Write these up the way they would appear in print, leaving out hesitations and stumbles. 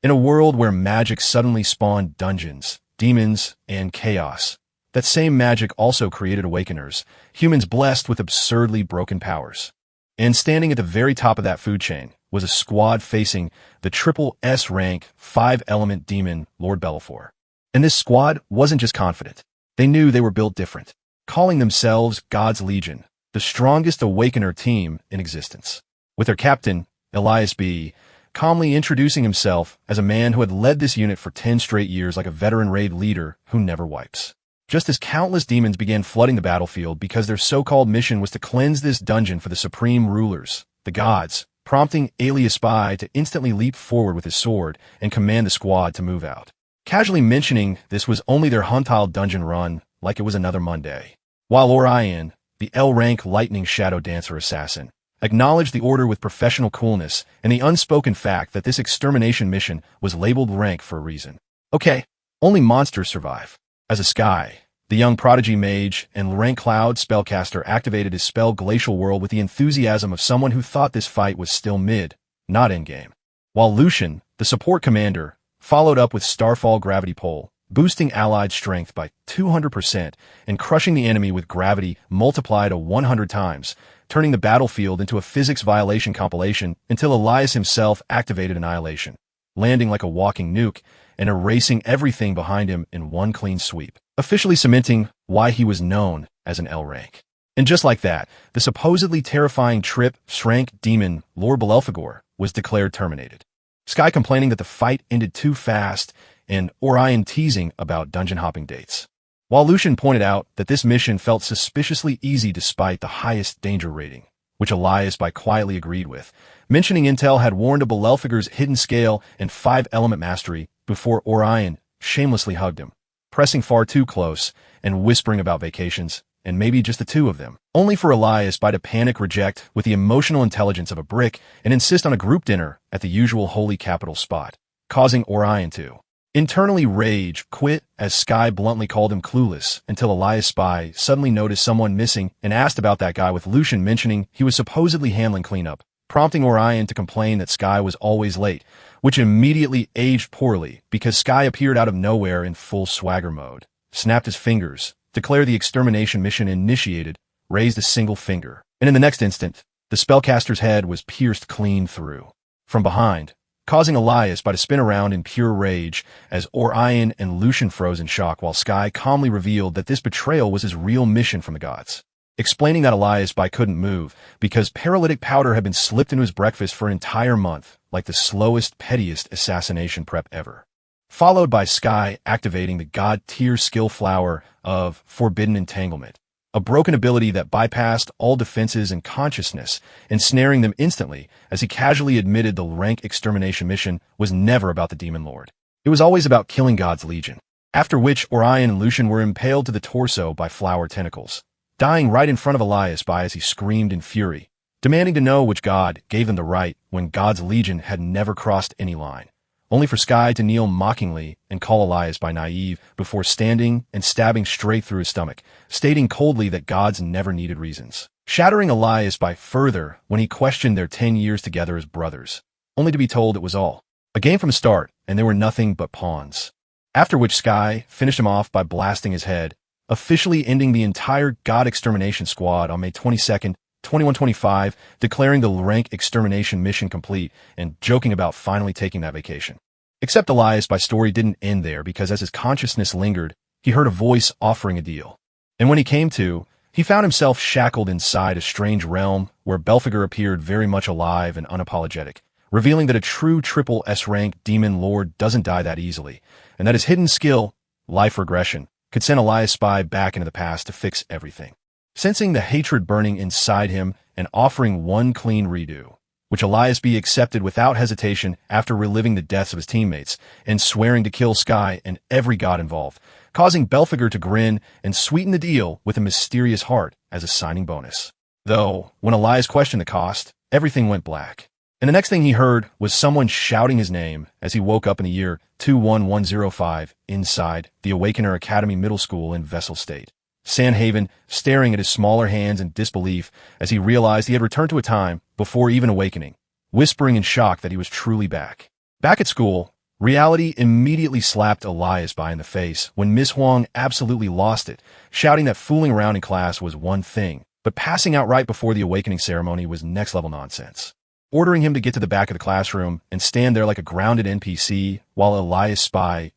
In a world where magic suddenly spawned dungeons, demons, and chaos, that same magic also created awakeners, humans blessed with absurdly broken powers. And standing at the very top of that food chain was a squad facing the triple S rank 5-element demon Lord Bellefor. And this squad wasn't just confident. They knew they were built different, calling themselves God's Legion, the strongest awakener team in existence. With their captain, Elias B., calmly introducing himself as a man who had led this unit for 10 straight years like a veteran raid leader who never wipes. Just as countless demons began flooding the battlefield because their so-called mission was to cleanse this dungeon for the supreme rulers, the gods, prompting Alias Spy to instantly leap forward with his sword and command the squad to move out. Casually mentioning this was only their Huntile dungeon run, like it was another Monday. While Orion, the L-rank lightning shadow dancer assassin, acknowledged the order with professional coolness and the unspoken fact that this extermination mission was labeled rank for a reason. Okay, only monsters survive. As a Sky, the young prodigy mage and rank cloud spellcaster activated his spell Glacial Whirl with the enthusiasm of someone who thought this fight was still mid, not endgame. While Lucian, the support commander, followed up with Starfall Gravity Pole, boosting allied strength by 200% and crushing the enemy with gravity multiplied 100 times, turning the battlefield into a physics violation compilation until Elias himself activated Annihilation, landing like a walking nuke and erasing everything behind him in one clean sweep, officially cementing why he was known as an L rank. And just like that, the supposedly terrifying trip shrank demon Lord Bellefor was declared terminated. Sky complaining that the fight ended too fast and Orion teasing about dungeon hopping dates. While Lucian pointed out that this mission felt suspiciously easy despite the highest danger rating, which Elias by quietly agreed with, mentioning Intel had warned of Bellefor's hidden scale and 5-element mastery before Orion shamelessly hugged him, pressing far too close and whispering about vacations, and maybe just the two of them, only for Elias by to panic reject with the emotional intelligence of a brick and insist on a group dinner at the usual holy capital spot, causing Orion to internally rage quit as Sky bluntly called him clueless until Elias Spy suddenly noticed someone missing and asked about that guy with Lucian mentioning he was supposedly handling cleanup, prompting Orion to complain that Sky was always late, which immediately aged poorly because Sky appeared out of nowhere in full swagger mode, snapped his fingers, declared the extermination mission initiated, raised a single finger, and in the next instant, the spellcaster's head was pierced clean through from behind, causing Elias by to spin around in pure rage as Orion and Lucian froze in shock while Sky calmly revealed that this betrayal was his real mission from the gods, explaining that Elias by couldn't move because paralytic powder had been slipped into his breakfast for an entire month, like the slowest, pettiest assassination prep ever. Followed by Sky activating the god-tier skill flower of Forbidden Entanglement, a broken ability that bypassed all defenses and consciousness, ensnaring them instantly as he casually admitted the rank extermination mission was never about the Demon Lord. It was always about killing God's Legion, after which Orion and Lucian were impaled to the torso by flower tentacles, dying right in front of Elias by as he screamed in fury, demanding to know which god gave them the right when God's Legion had never crossed any line, only for Sky to kneel mockingly and call Elias by naive before standing and stabbing straight through his stomach, stating coldly that gods never needed reasons, shattering Elias by further when he questioned their 10 years together as brothers, only to be told it was all a game from the start and there were nothing but pawns. After which Sky finished him off by blasting his head, officially ending the entire God Extermination squad on May 22nd, 2125, declaring the rank extermination mission complete and joking about finally taking that vacation. Except Elias by story didn't end there because as his consciousness lingered, he heard a voice offering a deal. And when he came to, he found himself shackled inside a strange realm where Bellefor appeared very much alive and unapologetic, revealing that a true triple S-rank demon lord doesn't die that easily, and that his hidden skill, life regression, could send Elias Spy back into the past to fix everything. Sensing the hatred burning inside him and offering one clean redo, which Elias B accepted without hesitation after reliving the deaths of his teammates and swearing to kill Sky and every god involved, causing Bellefor to grin and sweeten the deal with a mysterious heart as a signing bonus. Though, when Elias questioned the cost, everything went black. And the next thing he heard was someone shouting his name as he woke up in the year 21105 inside the Awakener Academy Middle School in Vessel State, Sandhaven, staring at his smaller hands in disbelief as he realized he had returned to a time before even awakening, whispering in shock that he was truly back. Back at school, Reality immediately slapped Elias in the face when Miss Huang absolutely lost it, shouting that fooling around in class was one thing, but passing out right before the awakening ceremony was next-level nonsense. Ordering him to get to the back of the classroom and stand there like a grounded NPC while Elias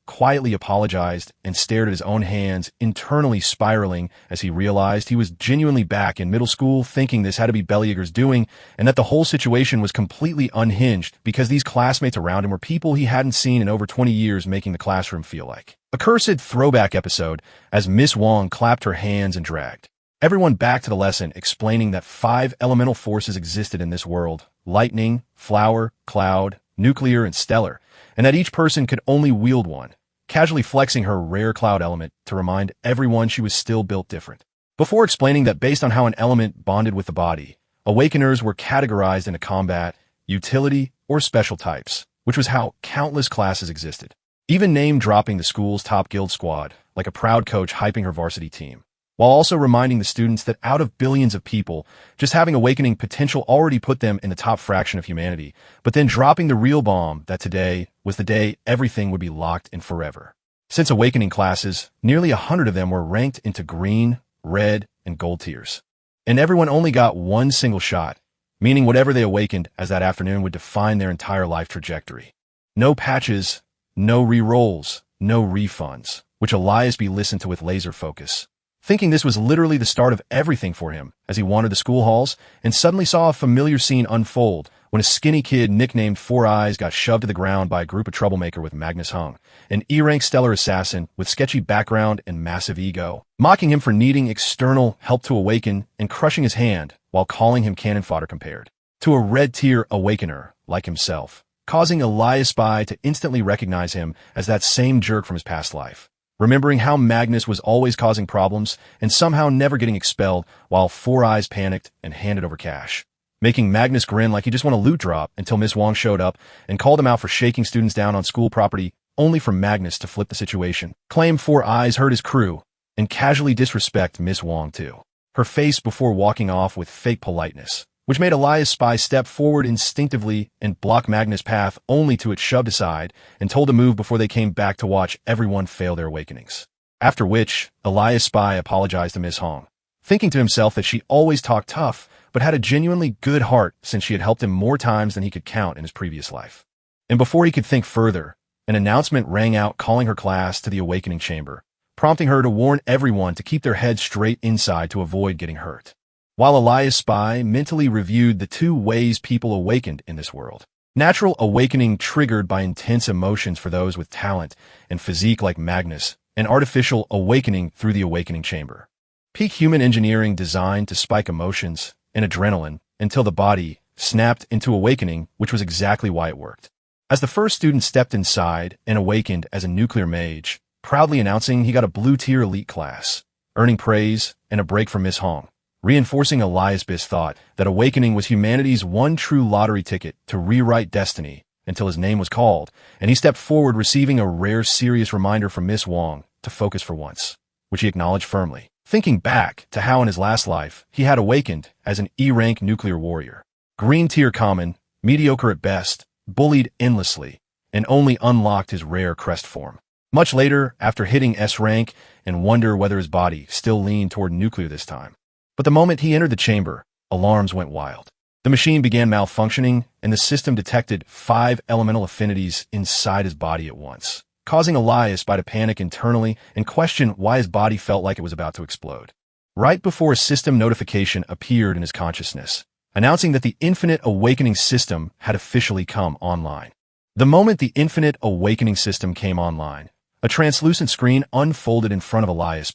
quietly apologized and stared at his own hands, internally spiraling as he realized he was genuinely back in middle school, thinking this had to be Bellyager's doing and that the whole situation was completely unhinged because these classmates around him were people he hadn't seen in over 20 years, making the classroom feel like a cursed throwback episode as Miss Wong clapped her hands and dragged everyone back to the lesson, explaining that 5 elemental forces existed in this world: lightning, flower, cloud, nuclear, and stellar, and that each person could only wield one, casually flexing her rare cloud element to remind everyone she was still built different. Before explaining that based on how an element bonded with the body, awakeners were categorized into combat, utility, or special types, which was how countless classes existed. Even name-dropping the school's top guild squad, like a proud coach hyping her varsity team, while also reminding the students that out of billions of people, just having awakening potential already put them in the top fraction of humanity, but then dropping the real bomb that today was the day everything would be locked in forever. Since awakening classes, nearly 100 of them were ranked into green, red, and gold tiers. And everyone only got one single shot, meaning whatever they awakened as that afternoon would define their entire life trajectory. No patches, no re-rolls, no refunds, which Elias listened to with laser focus, thinking this was literally the start of everything for him as he wandered the school halls and suddenly saw a familiar scene unfold when a skinny kid nicknamed Four Eyes got shoved to the ground by a group of troublemaker with Magnus Hung, an E-rank stellar assassin with sketchy background and massive ego, mocking him for needing external help to awaken and crushing his hand while calling him cannon fodder compared to a red-tier awakener like himself, causing Elias to instantly recognize him as that same jerk from his past life. Remembering how Magnus was always causing problems and somehow never getting expelled while Four Eyes panicked and handed over cash, making Magnus grin like he just won a loot drop until Miss Wong showed up and called him out for shaking students down on school property, only for Magnus to flip the situation, claim Four Eyes hurt his crew, and casually disrespect Miss Wong too. Her face before walking off with fake politeness, which made Elias step forward instinctively and block Magnus' path, only to it shoved aside and told to move before they came back to watch everyone fail their awakenings. After which, Elias apologized to Miss Hong, thinking to himself that she always talked tough, but had a genuinely good heart since she had helped him more times than he could count in his previous life. And before he could think further, an announcement rang out calling her class to the awakening chamber, prompting her to warn everyone to keep their heads straight inside to avoid getting hurt. While Elias mentally reviewed the 2 ways people awakened in this world. Natural awakening triggered by intense emotions for those with talent and physique like Magnus, and artificial awakening through the awakening chamber. Peak human engineering designed to spike emotions and adrenaline until the body snapped into awakening, which was exactly why it worked. As the first student stepped inside and awakened as a nuclear mage, proudly announcing he got a blue-tier elite class, earning praise and a break from Miss Hong, reinforcing Elias' thought that awakening was humanity's one true lottery ticket to rewrite destiny until his name was called, and he stepped forward receiving a rare serious reminder from Miss Wong to focus for once, which he acknowledged firmly, thinking back to how in his last life he had awakened as an E-rank nuclear warrior. Green tier common, mediocre at best, bullied endlessly, and only unlocked his rare crest form much later after hitting S rank and wonder whether his body still leaned toward nuclear this time. But the moment he entered the chamber, alarms went wild. The machine began malfunctioning, and the system detected 5 elemental affinities inside his body at once, causing Elias to panic internally and question why his body felt like it was about to explode. Right before a system notification appeared in his consciousness, announcing that the Infinite Awakening System had officially come online. The moment the Infinite Awakening System came online, a translucent screen unfolded in front of Elias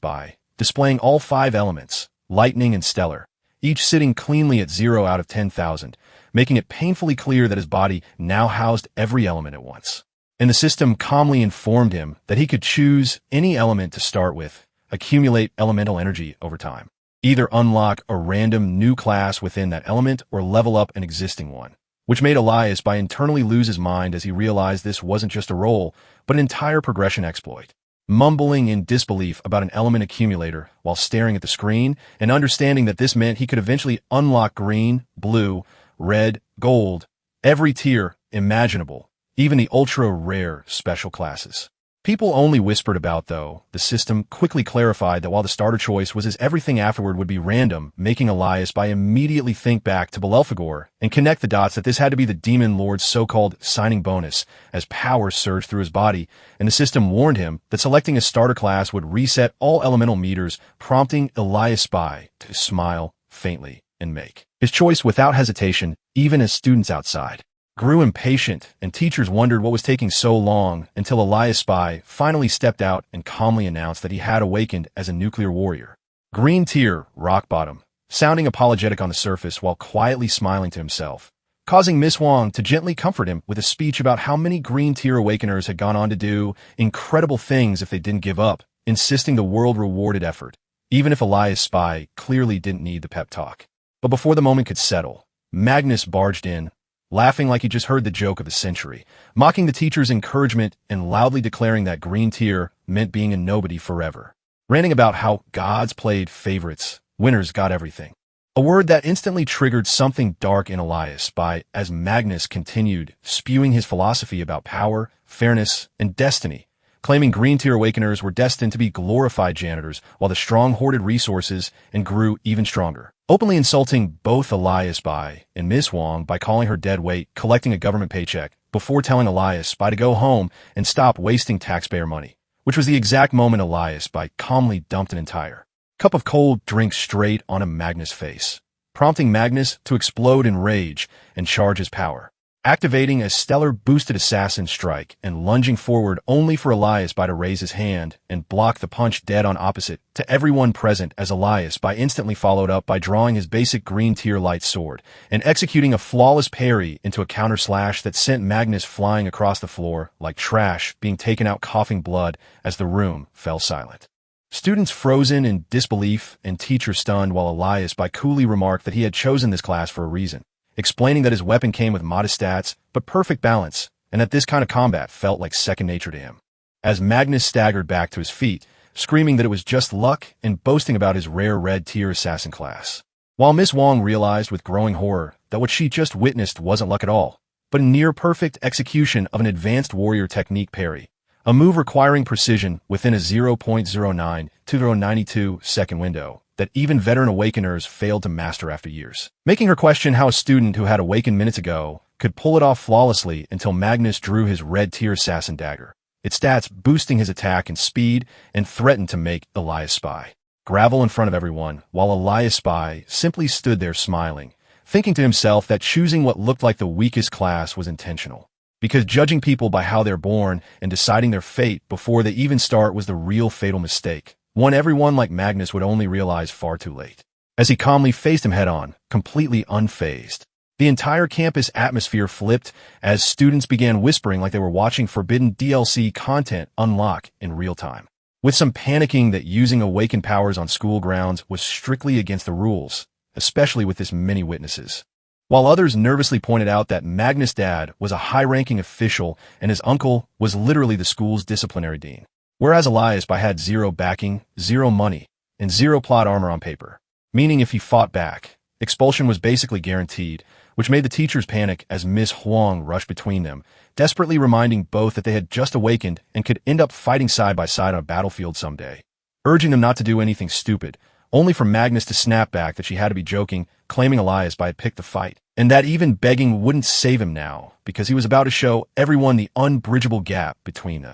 displaying all 5 elements, lightning and stellar, each sitting cleanly at 0 out of 10,000, making it painfully clear that his body now housed every element at once. And the system calmly informed him that he could choose any element to start with, accumulate elemental energy over time, either unlock a random new class within that element or level up an existing one, which made Elias internally lose his mind as he realized this wasn't just a role, but an entire progression exploit. Mumbling in disbelief about an element accumulator while staring at the screen and understanding that this meant he could eventually unlock green, blue, red, gold, every tier imaginable, even the ultra-rare special classes. People only whispered about, though. The system quickly clarified that while the starter choice was as everything afterward would be random, making Elias by immediately think back to Belphegor and connect the dots that this had to be the demon lord's so-called signing bonus as power surged through his body, and the system warned him that selecting a starter class would reset all elemental meters, prompting Elias Spy to smile faintly and make his choice without hesitation, even as students outside grew impatient, and teachers wondered what was taking so long until Elias Spy finally stepped out and calmly announced that he had awakened as a nuclear warrior. Green Tier, rock bottom, sounding apologetic on the surface while quietly smiling to himself, causing Miss Wang to gently comfort him with a speech about how many Green Tier Awakeners had gone on to do incredible things if they didn't give up, insisting the world rewarded effort, even if Elias Spy clearly didn't need the pep talk. But before the moment could settle, Magnus barged in, laughing like he just heard the joke of the century, mocking the teacher's encouragement and loudly declaring that Green Tier meant being a nobody forever, ranting about how gods played favorites, winners got everything. A word that instantly triggered something dark in Elias Spy as Magnus continued spewing his philosophy about power, fairness, and destiny, claiming Green Tier Awakeners were destined to be glorified janitors while the strong hoarded resources and grew even stronger, openly insulting both Elias Spy and Miss Wang by calling her dead weight collecting a government paycheck before telling Elias Spy to go home and stop wasting taxpayer money, which was the exact moment Elias Spy calmly dumped an entire cup of cold drink straight on a Magnus' face, prompting Magnus to explode in rage and charge his power, activating a stellar boosted assassin strike and lunging forward only for Elias Spy to raise his hand and block the punch dead on opposite to everyone present as Elias Spy instantly followed up by drawing his basic Green Tier light sword and executing a flawless parry into a counter slash that sent Magnus flying across the floor like trash being taken out coughing blood as the room fell silent. Students frozen in disbelief and teachers stunned while Elias Spy coolly remarked that he had chosen this class for a reason, explaining that his weapon came with modest stats but perfect balance, and that this kind of combat felt like second nature to him. As Magnus staggered back to his feet, screaming that it was just luck and boasting about his rare red tier assassin class. While Miss Wang realized with growing horror that what she just witnessed wasn't luck at all, but a near-perfect execution of an advanced warrior technique parry, a move requiring precision within a 0.09 to 0.92 second window that even veteran awakeners failed to master after years, making her question how a student who had awakened minutes ago could pull it off flawlessly until Magnus drew his red tier assassin dagger, its stats boosting his attack and speed, and threatened to make Elias Spy gravel in front of everyone, while Elias Spy simply stood there smiling, thinking to himself that choosing what looked like the weakest class was intentional, because judging people by how they're born and deciding their fate before they even start was the real fatal mistake, one everyone like Magnus would only realize far too late. As he calmly faced him head-on, completely unfazed, the entire campus atmosphere flipped as students began whispering like they were watching forbidden DLC content unlock in real time, with some panicking that using awakened powers on school grounds was strictly against the rules, especially with this many witnesses, while others nervously pointed out that Magnus' dad was a high-ranking official and his uncle was literally the school's disciplinary dean, whereas Elias Spy had zero backing, zero money, and zero plot armor on paper, meaning if he fought back, expulsion was basically guaranteed, which made the teachers panic as Miss Huang rushed between them, desperately reminding both that they had just awakened and could end up fighting side by side on a battlefield someday, urging them not to do anything stupid, only for Magnus to snap back that she had to be joking, claiming Elias Spy had picked the fight, and that even begging wouldn't save him now, because he was about to show everyone the unbridgeable gap between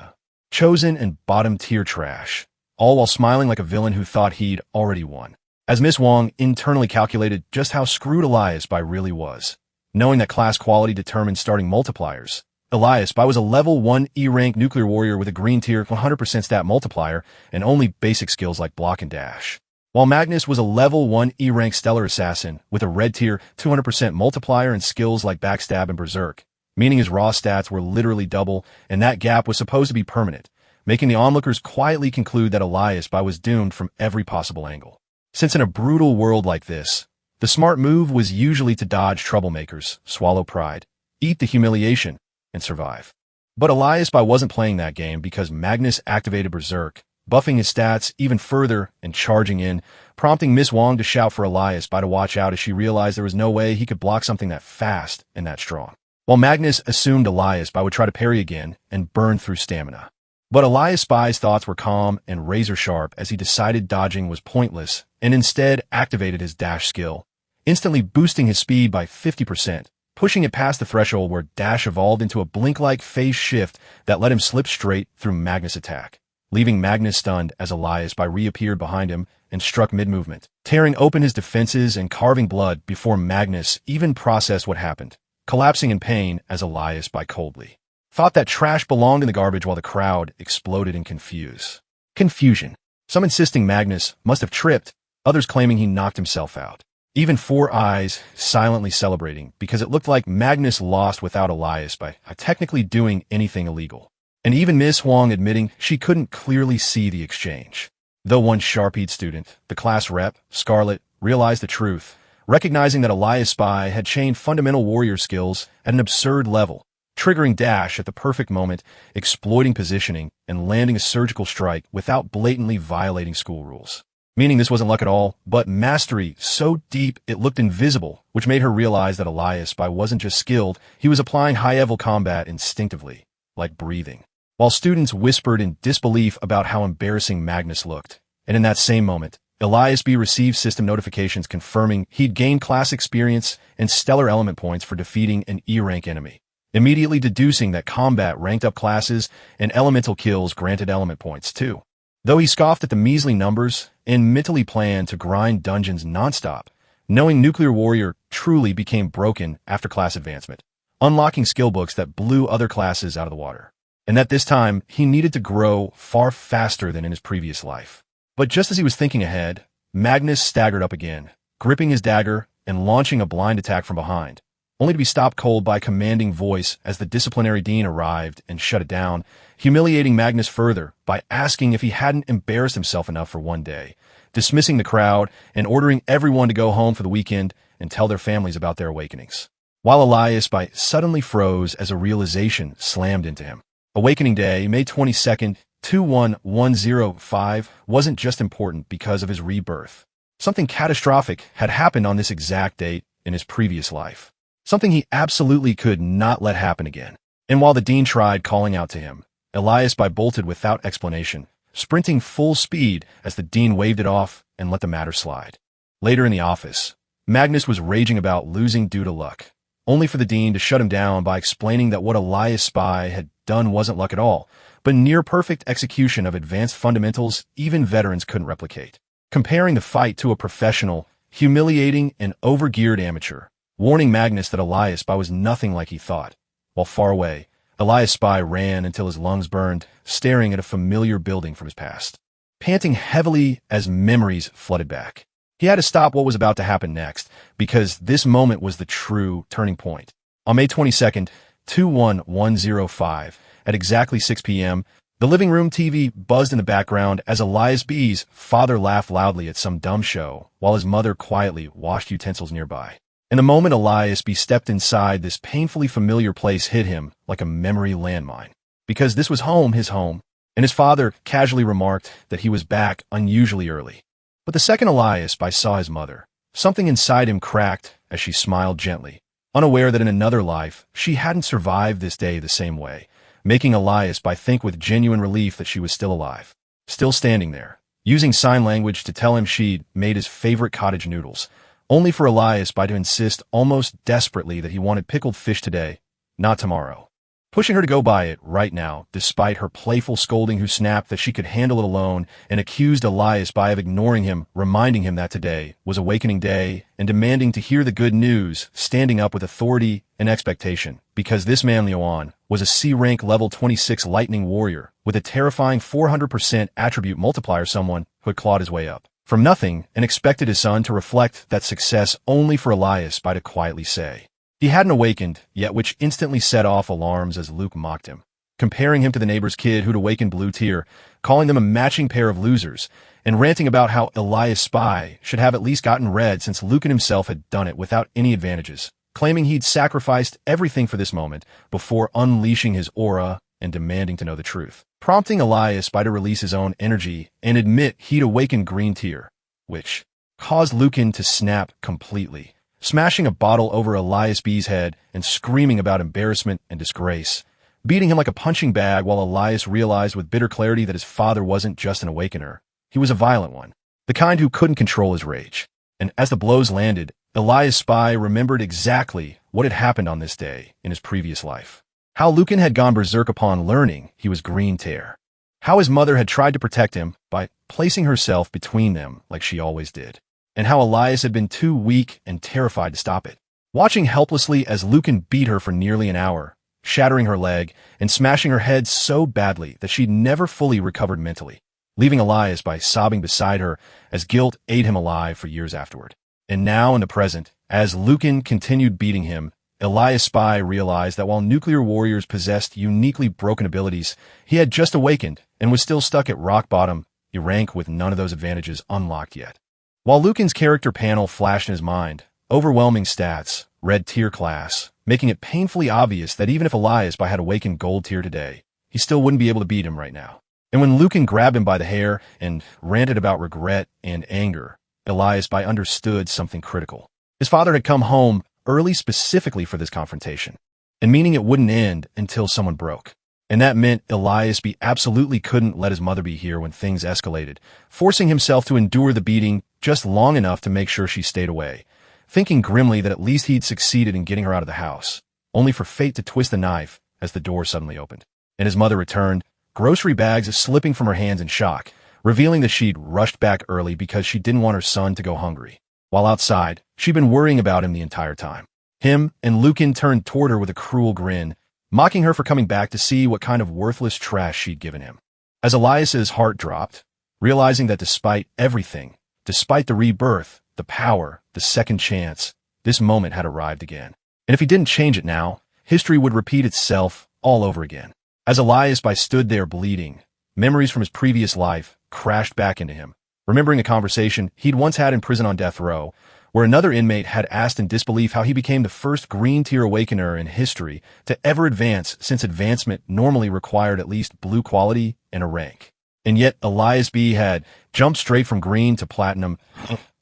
chosen and bottom-tier trash, all while smiling like a villain who thought he'd already won. As Miss Wang internally calculated just how screwed Elias Spy really was, knowing that class quality determined starting multipliers, Elias Spy was a level 1 E-rank nuclear warrior with a green tier 100% stat multiplier and only basic skills like block and dash, while Magnus was a level 1 E-rank stellar assassin with a red tier 200% multiplier and skills like backstab and berserk, meaning his raw stats were literally double, and that gap was supposed to be permanent, making the onlookers quietly conclude that Elias Spy was doomed from every possible angle. Since in a brutal world like this, the smart move was usually to dodge troublemakers, swallow pride, eat the humiliation, and survive. But Elias Spy wasn't playing that game because Magnus activated Berserk, buffing his stats even further and charging in, prompting Miss Wang to shout for Elias Spy to watch out as she realized there was no way he could block something that fast and that strong. while Magnus assumed Elias Spy would try to parry again and burn through stamina. But Elias Spy's thoughts were calm and razor-sharp as he decided dodging was pointless and instead activated his dash skill, instantly boosting his speed by 50%, pushing it past the threshold where dash evolved into a blink-like phase shift that let him slip straight through Magnus' attack, leaving Magnus stunned as Elias Spy reappeared behind him and struck mid-movement, tearing open his defenses and carving blood before Magnus even processed what happened, collapsing in pain as Elias Spy coldly thought that trash belonged in the garbage while the crowd exploded in confusion. Some insisting Magnus must have tripped, others claiming he knocked himself out. Even Four Eyes silently celebrating because it looked like Magnus lost without Elias by technically doing anything illegal. And even Miss Huang admitting she couldn't clearly see the exchange. Though one sharp-eyed student, the class rep, Scarlet, realized the truth, recognizing that Elias Spy had chained fundamental warrior skills at an absurd level, triggering dash at the perfect moment, exploiting positioning, and landing a surgical strike without blatantly violating school rules. Meaning this wasn't luck at all, but mastery so deep it looked invisible, which made her realize that Elias Spy wasn't just skilled, he was applying high-level combat instinctively, like breathing. While students whispered in disbelief about how embarrassing Magnus looked. And in that same moment, Elias B received system notifications confirming he'd gained class experience and stellar element points for defeating an E-rank enemy, immediately deducing that combat ranked up classes and elemental kills granted element points too. Though he scoffed at the measly numbers and mentally planned to grind dungeons nonstop, knowing Nuclear Warrior truly became broken after class advancement, unlocking skill books that blew other classes out of the water. And at this time, he needed to grow far faster than in his previous life. But just as he was thinking ahead, Magnus staggered up again, gripping his dagger and launching a blind attack from behind, only to be stopped cold by a commanding voice as the disciplinary dean arrived and shut it down, humiliating Magnus further by asking if he hadn't embarrassed himself enough for one day, dismissing the crowd and ordering everyone to go home for the weekend and tell their families about their awakenings. While Elias Spy suddenly froze as a realization slammed into him. Awakening Day, May 22nd, 21105, wasn't just important because of his rebirth. Something catastrophic had happened on this exact date in his previous life. Something he absolutely could not let happen again. And while the dean tried calling out to him, Elias Spy bolted without explanation, sprinting full speed as the dean waved it off and let the matter slide. Later in the office, Magnus was raging about losing due to luck, only for the dean to shut him down by explaining that what Elias Spy had done wasn't luck at all, but near-perfect execution of advanced fundamentals even veterans couldn't replicate. Comparing the fight to a professional, humiliating, and overgeared amateur, warning Magnus that Elias Spy was nothing like he thought. While far away, Elias Spy ran until his lungs burned, staring at a familiar building from his past, panting heavily as memories flooded back. He had to stop what was about to happen next, because this moment was the true turning point. On May 22nd, 21105, at exactly 6 p.m., the living room TV buzzed in the background as Elias B's father laughed loudly at some dumb show, while his mother quietly washed utensils nearby. And the moment Elias B stepped inside this painfully familiar place hit him like a memory landmine. Because this was home, and his father casually remarked that he was back unusually early. But the second Elias Spy saw his mother, something inside him cracked as she smiled gently, unaware that in another life she hadn't survived this day the same way, making Elias Spy think with genuine relief that she was still alive, still standing there, using sign language to tell him she'd made his favorite cottage noodles, only for Elias Spy to insist almost desperately that he wanted pickled fish today, not tomorrow. Pushing her to go buy it right now, despite her playful scolding who snapped that she could handle it alone and accused Elias Spy of ignoring him, reminding him that today was Awakening Day and demanding to hear the good news, standing up with authority and expectation, because this man Leon was a C-rank level 26 lightning warrior with a terrifying 400% attribute multiplier, someone who had clawed his way up from nothing and expected his son to reflect that success only for Elias Spy to quietly say he hadn't awakened yet, which instantly set off alarms as Luke mocked him, comparing him to the neighbor's kid who'd awakened Blue Tier, calling them a matching pair of losers, and ranting about how Elias Spy should have at least gotten red since Luke and himself had done it without any advantages, claiming he'd sacrificed everything for this moment before unleashing his aura and demanding to know the truth, prompting Elias Spy to release his own energy and admit he'd awakened Green Tier, which caused Lucan to snap completely, smashing a bottle over Elias B's head and screaming about embarrassment and disgrace, beating him like a punching bag while Elias realized with bitter clarity that his father wasn't just an awakener. He was a violent one, the kind who couldn't control his rage. And as the blows landed, Elias Spy remembered exactly what had happened on this day in his previous life. How Lucan had gone berserk upon learning he was Green Tear. How his mother had tried to protect him by placing herself between them like she always did. And how Elias had been too weak and terrified to stop it. Watching helplessly as Lucan beat her for nearly an hour, shattering her leg and smashing her head so badly that she'd never fully recovered mentally, leaving Elias by sobbing beside her as guilt ate him alive for years afterward. And now in the present, as Lucan continued beating him, Elias Spy realized that while nuclear warriors possessed uniquely broken abilities, he had just awakened and was still stuck at rock bottom, a rank with none of those advantages unlocked yet. While Lucan's character panel flashed in his mind, overwhelming stats, red tier class, making it painfully obvious that even if Elias Spy had awakened gold tier today, he still wouldn't be able to beat him right now. And when Lucan grabbed him by the hair and ranted about regret and anger, Elias Spy understood something critical. His father had come home early specifically for this confrontation, and meaning it wouldn't end until someone broke. And that meant Elias Spy absolutely couldn't let his mother be here when things escalated, forcing himself to endure the beating just long enough to make sure she stayed away, thinking grimly that at least he'd succeeded in getting her out of the house, only for fate to twist the knife as the door suddenly opened. And his mother returned, grocery bags slipping from her hands in shock, revealing that she'd rushed back early because she didn't want her son to go hungry. While outside, she'd been worrying about him the entire time. Him and Lucan turned toward her with a cruel grin, mocking her for coming back to see what kind of worthless trash she'd given him. As Elias's heart dropped, realizing that despite everything, despite the rebirth, the power, the second chance, this moment had arrived again. And if he didn't change it now, history would repeat itself all over again. As Elias Spy stood there bleeding, memories from his previous life crashed back into him, remembering a conversation he'd once had in prison on death row, where another inmate had asked in disbelief how he became the first Green Tier Awakener in history to ever advance, since advancement normally required at least blue quality and a rank. And yet Elias B had jumped straight from green to platinum,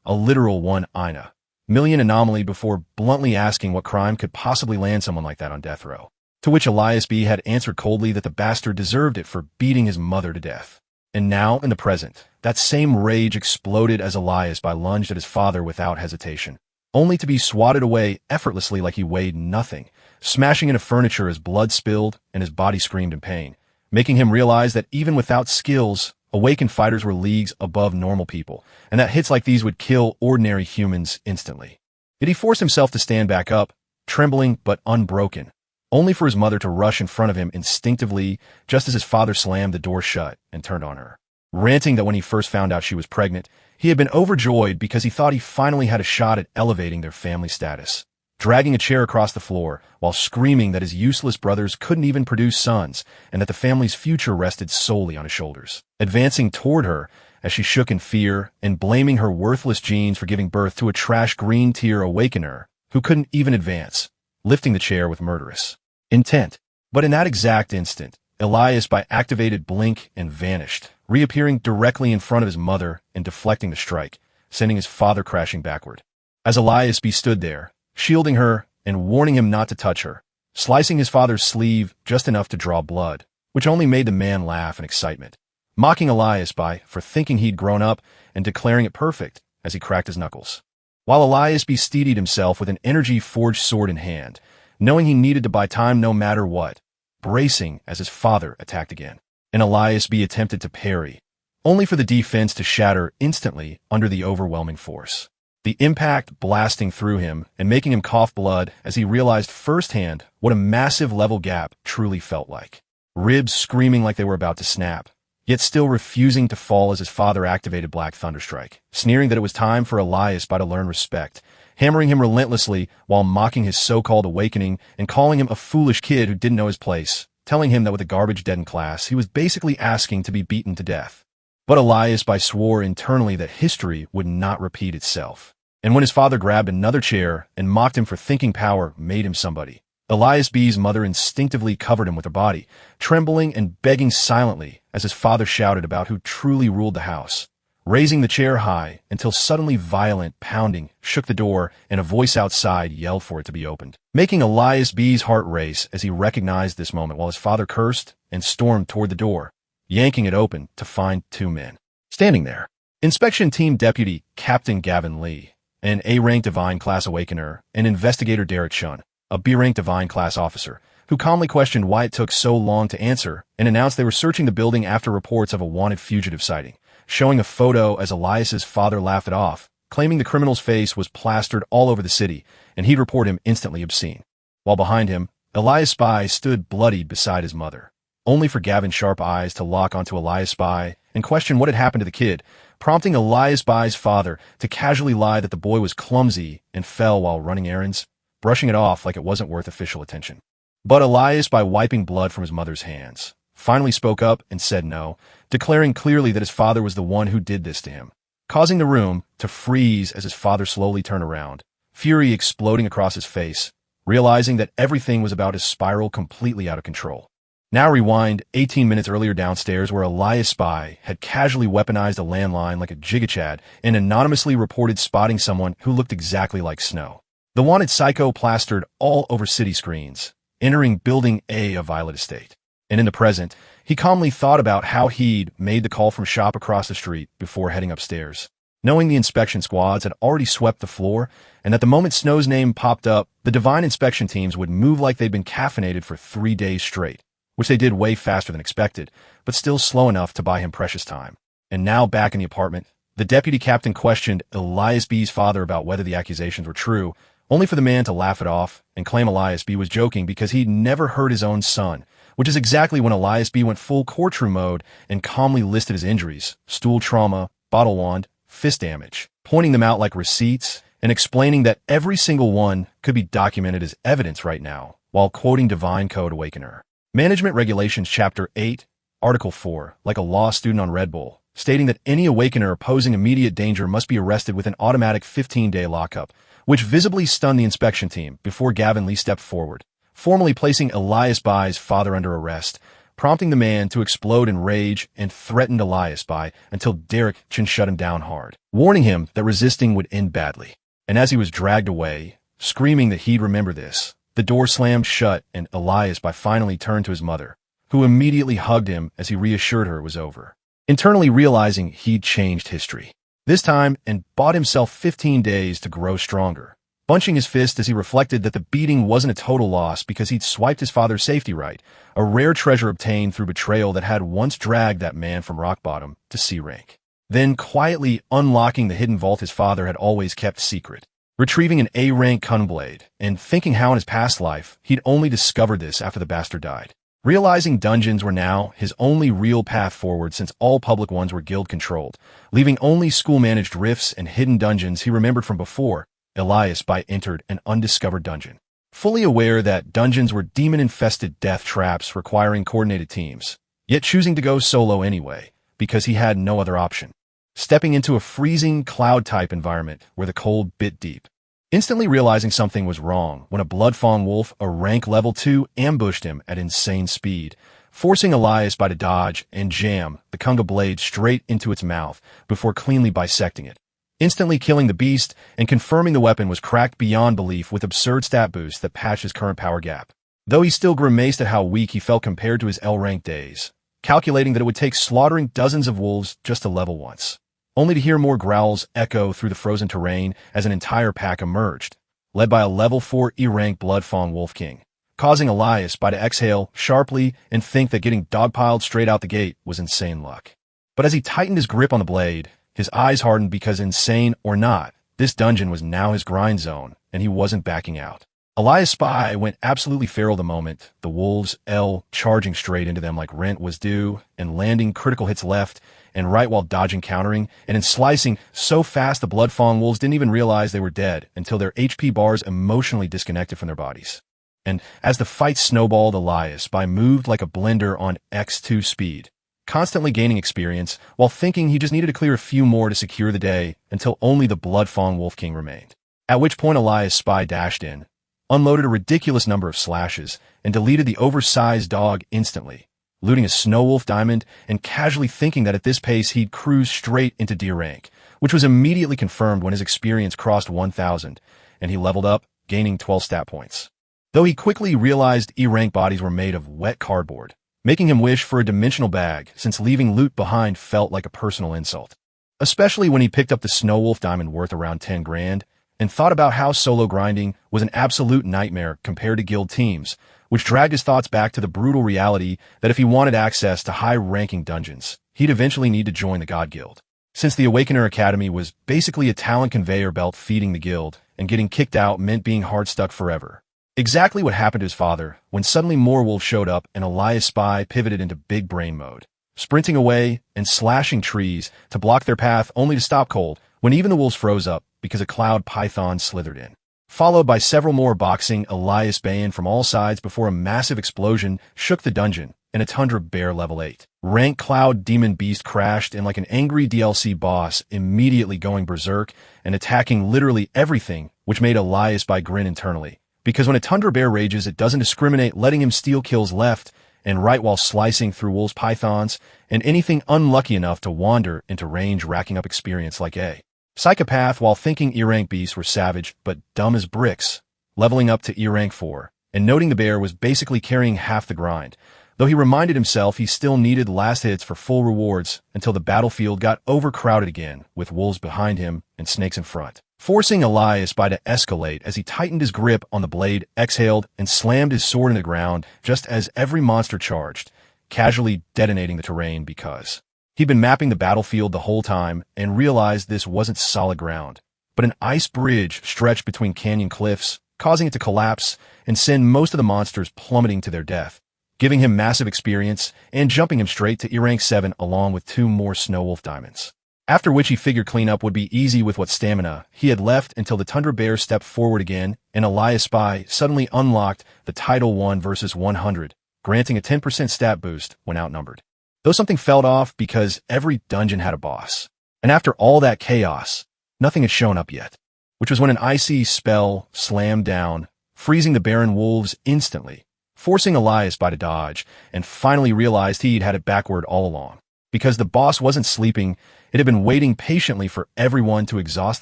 a literal 1 INA million anomaly, before bluntly asking what crime could possibly land someone like that on death row. To which Elias B had answered coldly that the bastard deserved it for beating his mother to death. And now, in the present, that same rage exploded as Elias Spy lunged at his father without hesitation, only to be swatted away effortlessly like he weighed nothing, smashing into furniture as blood spilled and his body screamed in pain, making him realize that even without skills, awakened fighters were leagues above normal people, and that hits like these would kill ordinary humans instantly. Yet he forced himself to stand back up, trembling but unbroken, only for his mother to rush in front of him instinctively just as his father slammed the door shut and turned on her, ranting that when he first found out she was pregnant, he had been overjoyed because he thought he finally had a shot at elevating their family status, dragging a chair across the floor while screaming that his useless brothers couldn't even produce sons and that the family's future rested solely on his shoulders, advancing toward her as she shook in fear and blaming her worthless genes for giving birth to a trash Green Tier Awakener who couldn't even advance, lifting the chair with murderous intent. But in that exact instant, Elias Spy activated Blink and vanished, reappearing directly in front of his mother and deflecting the strike, sending his father crashing backward. As Elias Spy stood there, shielding her and warning him not to touch her, slicing his father's sleeve just enough to draw blood, which only made the man laugh in excitement, mocking Elias Spy for thinking he'd grown up and declaring it perfect as he cracked his knuckles. While Elias Spy steadied himself with an energy-forged sword in hand, knowing he needed to buy time no matter what, bracing as his father attacked again. And Elias Spy attempted to parry, only for the defense to shatter instantly under the overwhelming force. The impact blasting through him and making him cough blood as he realized firsthand what a massive level gap truly felt like. Ribs screaming like they were about to snap, yet still refusing to fall as his father activated Black Thunderstrike, sneering that it was time for Elias Spy to learn respect, hammering him relentlessly while mocking his so-called awakening and calling him a foolish kid who didn't know his place, telling him that with a garbage dead in class, he was basically asking to be beaten to death. But Elias Spy swore internally that history would not repeat itself. And when his father grabbed another chair and mocked him for thinking power made him somebody, Elias B's mother instinctively covered him with her body, trembling and begging silently as his father shouted about who truly ruled the house, raising the chair high until suddenly violent pounding shook the door and a voice outside yelled for it to be opened, making Elias B's heart race as he recognized this moment while his father cursed and stormed toward the door, yanking it open to find two men standing there. Inspection Team Deputy Captain Gavin Lee, an A-rank Divine Class Awakener, and Investigator Derek Shun, a B-rank Divine Class Officer, who calmly questioned why it took so long to answer and announced they were searching the building after reports of a wanted fugitive sighting, showing a photo as Elias's father laughed it off, claiming the criminal's face was plastered all over the city and he'd report him instantly obscene. While behind him, Elias Spy stood bloodied beside his mother, only for Gavin's sharp eyes to lock onto Elias Spy and question what had happened to the kid, prompting Elias Spy's father to casually lie that the boy was clumsy and fell while running errands, brushing it off like it wasn't worth official attention. But Elias, by wiping blood from his mother's hands, finally spoke up and said no, declaring clearly that his father was the one who did this to him, causing the room to freeze as his father slowly turned around, fury exploding across his face, realizing that everything was about to spiral completely out of control. Now rewind 18 minutes earlier downstairs where Elias Spy had casually weaponized a landline like a gigachad and anonymously reported spotting someone who looked exactly like Snow. The wanted psycho plastered all over city screens, entering Building A of Violet Estate. And in the present, he calmly thought about how he'd made the call from shop across the street before heading upstairs, knowing the inspection squads had already swept the floor and that the moment Snow's name popped up, the Divine inspection teams would move like they'd been caffeinated for 3 days straight, which they did way faster than expected, but still slow enough to buy him precious time. And now back in the apartment, the deputy captain questioned Elias B's father about whether the accusations were true, only for the man to laugh it off and claim Elias B was joking because he'd never hurt his own son, which is exactly when Elias B went full courtroom mode and calmly listed his injuries, stool trauma, bottle wand, fist damage, pointing them out like receipts and explaining that every single one could be documented as evidence right now, while quoting Divine Code Awakener. Management Regulations Chapter 8, Article 4, like a law student on Red Bull, stating that any awakener posing immediate danger must be arrested with an automatic 15-day lockup, which visibly stunned the inspection team before Gavin Lee stepped forward, formally placing Elias Bai's father under arrest, prompting the man to explode in rage and threatened Elias Bai until Derek Chin shut him down hard, warning him that resisting would end badly. And as he was dragged away, screaming that he'd remember this, the door slammed shut and Elias Bai finally turned to his mother, who immediately hugged him as he reassured her it was over, internally realizing he'd changed history. This time, and bought himself 15 days to grow stronger, bunching his fist as he reflected that the beating wasn't a total loss because he'd swiped his father's safety right, a rare treasure obtained through betrayal that had once dragged that man from rock bottom to C rank. Then quietly unlocking the hidden vault his father had always kept secret, retrieving an A-rank Kunblade, and thinking how in his past life he'd only discovered this after the bastard died. Realizing dungeons were now his only real path forward since all public ones were guild-controlled, leaving only school-managed rifts and hidden dungeons he remembered from before, Elias Bai entered an undiscovered dungeon. Fully aware that dungeons were demon-infested death traps requiring coordinated teams, yet choosing to go solo anyway, because he had no other option. Stepping into a freezing cloud-type environment where the cold bit deep. Instantly realizing something was wrong when a Bloodfawn wolf, a rank level 2, ambushed him at insane speed, forcing Elias Bai to dodge and jam the Kunga blade straight into its mouth before cleanly bisecting it, instantly killing the beast and confirming the weapon was cracked beyond belief with absurd stat boosts that patched his current power gap. Though he still grimaced at how weak he felt compared to his L-rank days, calculating that it would take slaughtering dozens of wolves just to level once, only to hear more growls echo through the frozen terrain as an entire pack emerged, led by a level 4 E-rank Bloodfawn Wolf King, causing Elias Bai to exhale sharply and think that getting dogpiled straight out the gate was insane luck. But as he tightened his grip on the blade, his eyes hardened because insane or not, this dungeon was now his grind zone, and he wasn't backing out. Elias Bai went absolutely feral the moment, the wolves L charging straight into them like rent was due, and landing critical hits left and right while dodging countering, and in slicing so fast the Bloodfawn wolves didn't even realize they were dead until their HP bars emotionally disconnected from their bodies. And as the fight snowballed, Elias Bai moved like a blender on X2 speed, constantly gaining experience while thinking he just needed to clear a few more to secure the day until only the Bloodfawn Wolf King remained. At which point Elias Bai dashed in, unloaded a ridiculous number of slashes, and deleted the oversized dog instantly, looting a snow wolf diamond and casually thinking that at this pace he'd cruise straight into D rank, which was immediately confirmed when his experience crossed 1,000, and he leveled up, gaining 12 stat points. Though he quickly realized E-rank bodies were made of wet cardboard, making him wish for a dimensional bag since leaving loot behind felt like a personal insult. Especially when he picked up the Snow Wolf diamond worth around 10 grand and thought about how solo grinding was an absolute nightmare compared to guild teams, which dragged his thoughts back to the brutal reality that if he wanted access to high-ranking dungeons, he'd eventually need to join the God Guild. Since the Awakener Academy was basically a talent conveyor belt feeding the guild, and getting kicked out meant being hard-stuck forever. Exactly what happened to his father when suddenly more wolves showed up and Elias Spy pivoted into big brain mode, sprinting away and slashing trees to block their path only to stop cold when even the wolves froze up because a cloud python slithered in. Followed by several more boxing Elias Bayan from all sides before a massive explosion shook the dungeon and a Tundra Bear level 8. Rank Cloud Demon Beast crashed in like an angry DLC boss, immediately going berserk and attacking literally everything, which made Elias Spy grin internally. Because when a Tundra Bear rages, it doesn't discriminate, letting him steal kills left and right while slicing through wolves, pythons, and anything unlucky enough to wander into range, racking up experience like a psychopath while thinking E-rank beasts were savage but dumb as bricks, leveling up to E-rank 4, and noting the bear was basically carrying half the grind, though he reminded himself he still needed last hits for full rewards until the battlefield got overcrowded again with wolves behind him and snakes in front. Forcing Elias Spy to escalate as he tightened his grip on the blade, exhaled, and slammed his sword in the ground just as every monster charged, casually detonating the terrain because he'd been mapping the battlefield the whole time and realized this wasn't solid ground, but an ice bridge stretched between canyon cliffs, causing it to collapse and send most of the monsters plummeting to their death, giving him massive experience and jumping him straight to E-rank 7 along with 2 more Snow Wolf diamonds. After which he figured cleanup would be easy with what stamina he had left until the Tundra Bear stepped forward again and Elias Spy suddenly unlocked the Title 1 versus 100, granting a 10% stat boost when outnumbered. Though something felt off because every dungeon had a boss. And after all that chaos, nothing had shown up yet, which was when an icy spell slammed down, freezing the barren wolves instantly, forcing Elias Spy to dodge, and finally realized he'd had it backward all along. Because the boss wasn't sleeping, it had been waiting patiently for everyone to exhaust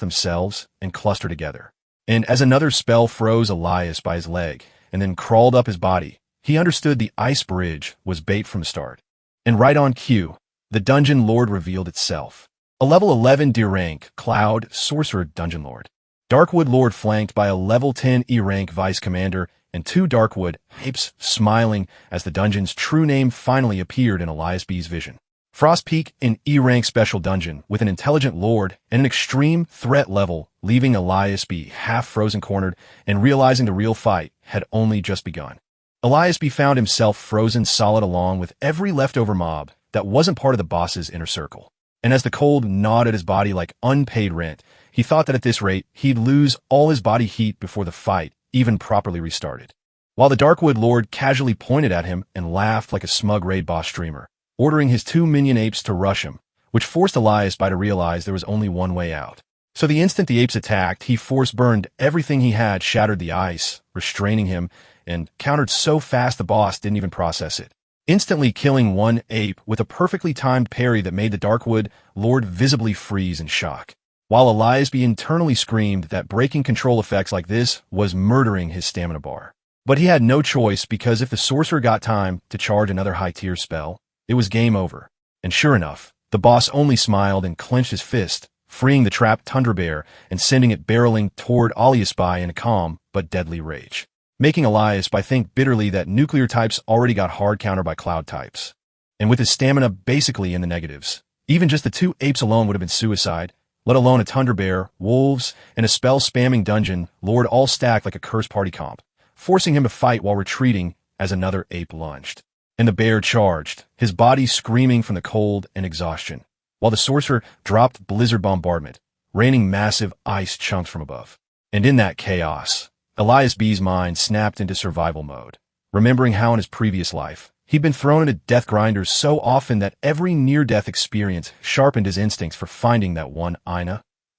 themselves and cluster together. And as another spell froze Elias by his leg and then crawled up his body, he understood the ice bridge was bait from the start. And right on cue, the Dungeon Lord revealed itself. A level 11 D-rank Cloud Sorcerer Dungeon Lord. Darkwood Lord flanked by a level 10 E-rank Vice Commander and 2 Darkwood apes smiling as the dungeon's true name finally appeared in Elias B's vision. Frost Peak, an E-rank special dungeon with an intelligent lord and an extreme threat level, leaving Elias B half frozen cornered and realizing the real fight had only just begun. Elias B found himself frozen solid along with every leftover mob that wasn't part of the boss's inner circle. And as the cold gnawed at his body like unpaid rent, he thought that at this rate he'd lose all his body heat before the fight even properly restarted. While the Darkwood Lord casually pointed at him and laughed like a smug raid boss streamer, ordering his 2 minion apes to rush him, which forced Elias Spy to realize there was only one way out. So the instant the apes attacked, he force-burned everything he had, shattered the ice, restraining him, and countered so fast the boss didn't even process it, instantly killing 1 ape with a perfectly timed parry that made the Darkwood Lord visibly freeze in shock. While Elias B internally screamed that breaking control effects like this was murdering his stamina bar. But he had no choice because if the sorcerer got time to charge another high-tier spell, it was game over. And sure enough, the boss only smiled and clenched his fist, freeing the trapped Tundra Bear and sending it barreling toward Elias Spy in a calm but deadly rage, making Elias Spy think bitterly that nuclear types already got hard countered by cloud types. And with his stamina basically in the negatives, even just the 2 apes alone would have been suicide, let alone a Tundra Bear, wolves, and a spell-spamming dungeon lord all stacked like a cursed party comp, forcing him to fight while retreating as another ape lunged. And the bear charged, his body screaming from the cold and exhaustion, while the sorcerer dropped blizzard bombardment, raining massive ice chunks from above. And in that chaos, Elias B's mind snapped into survival mode, remembering how in his previous life, he'd been thrown into death grinders so often that every near-death experience sharpened his instincts for finding that one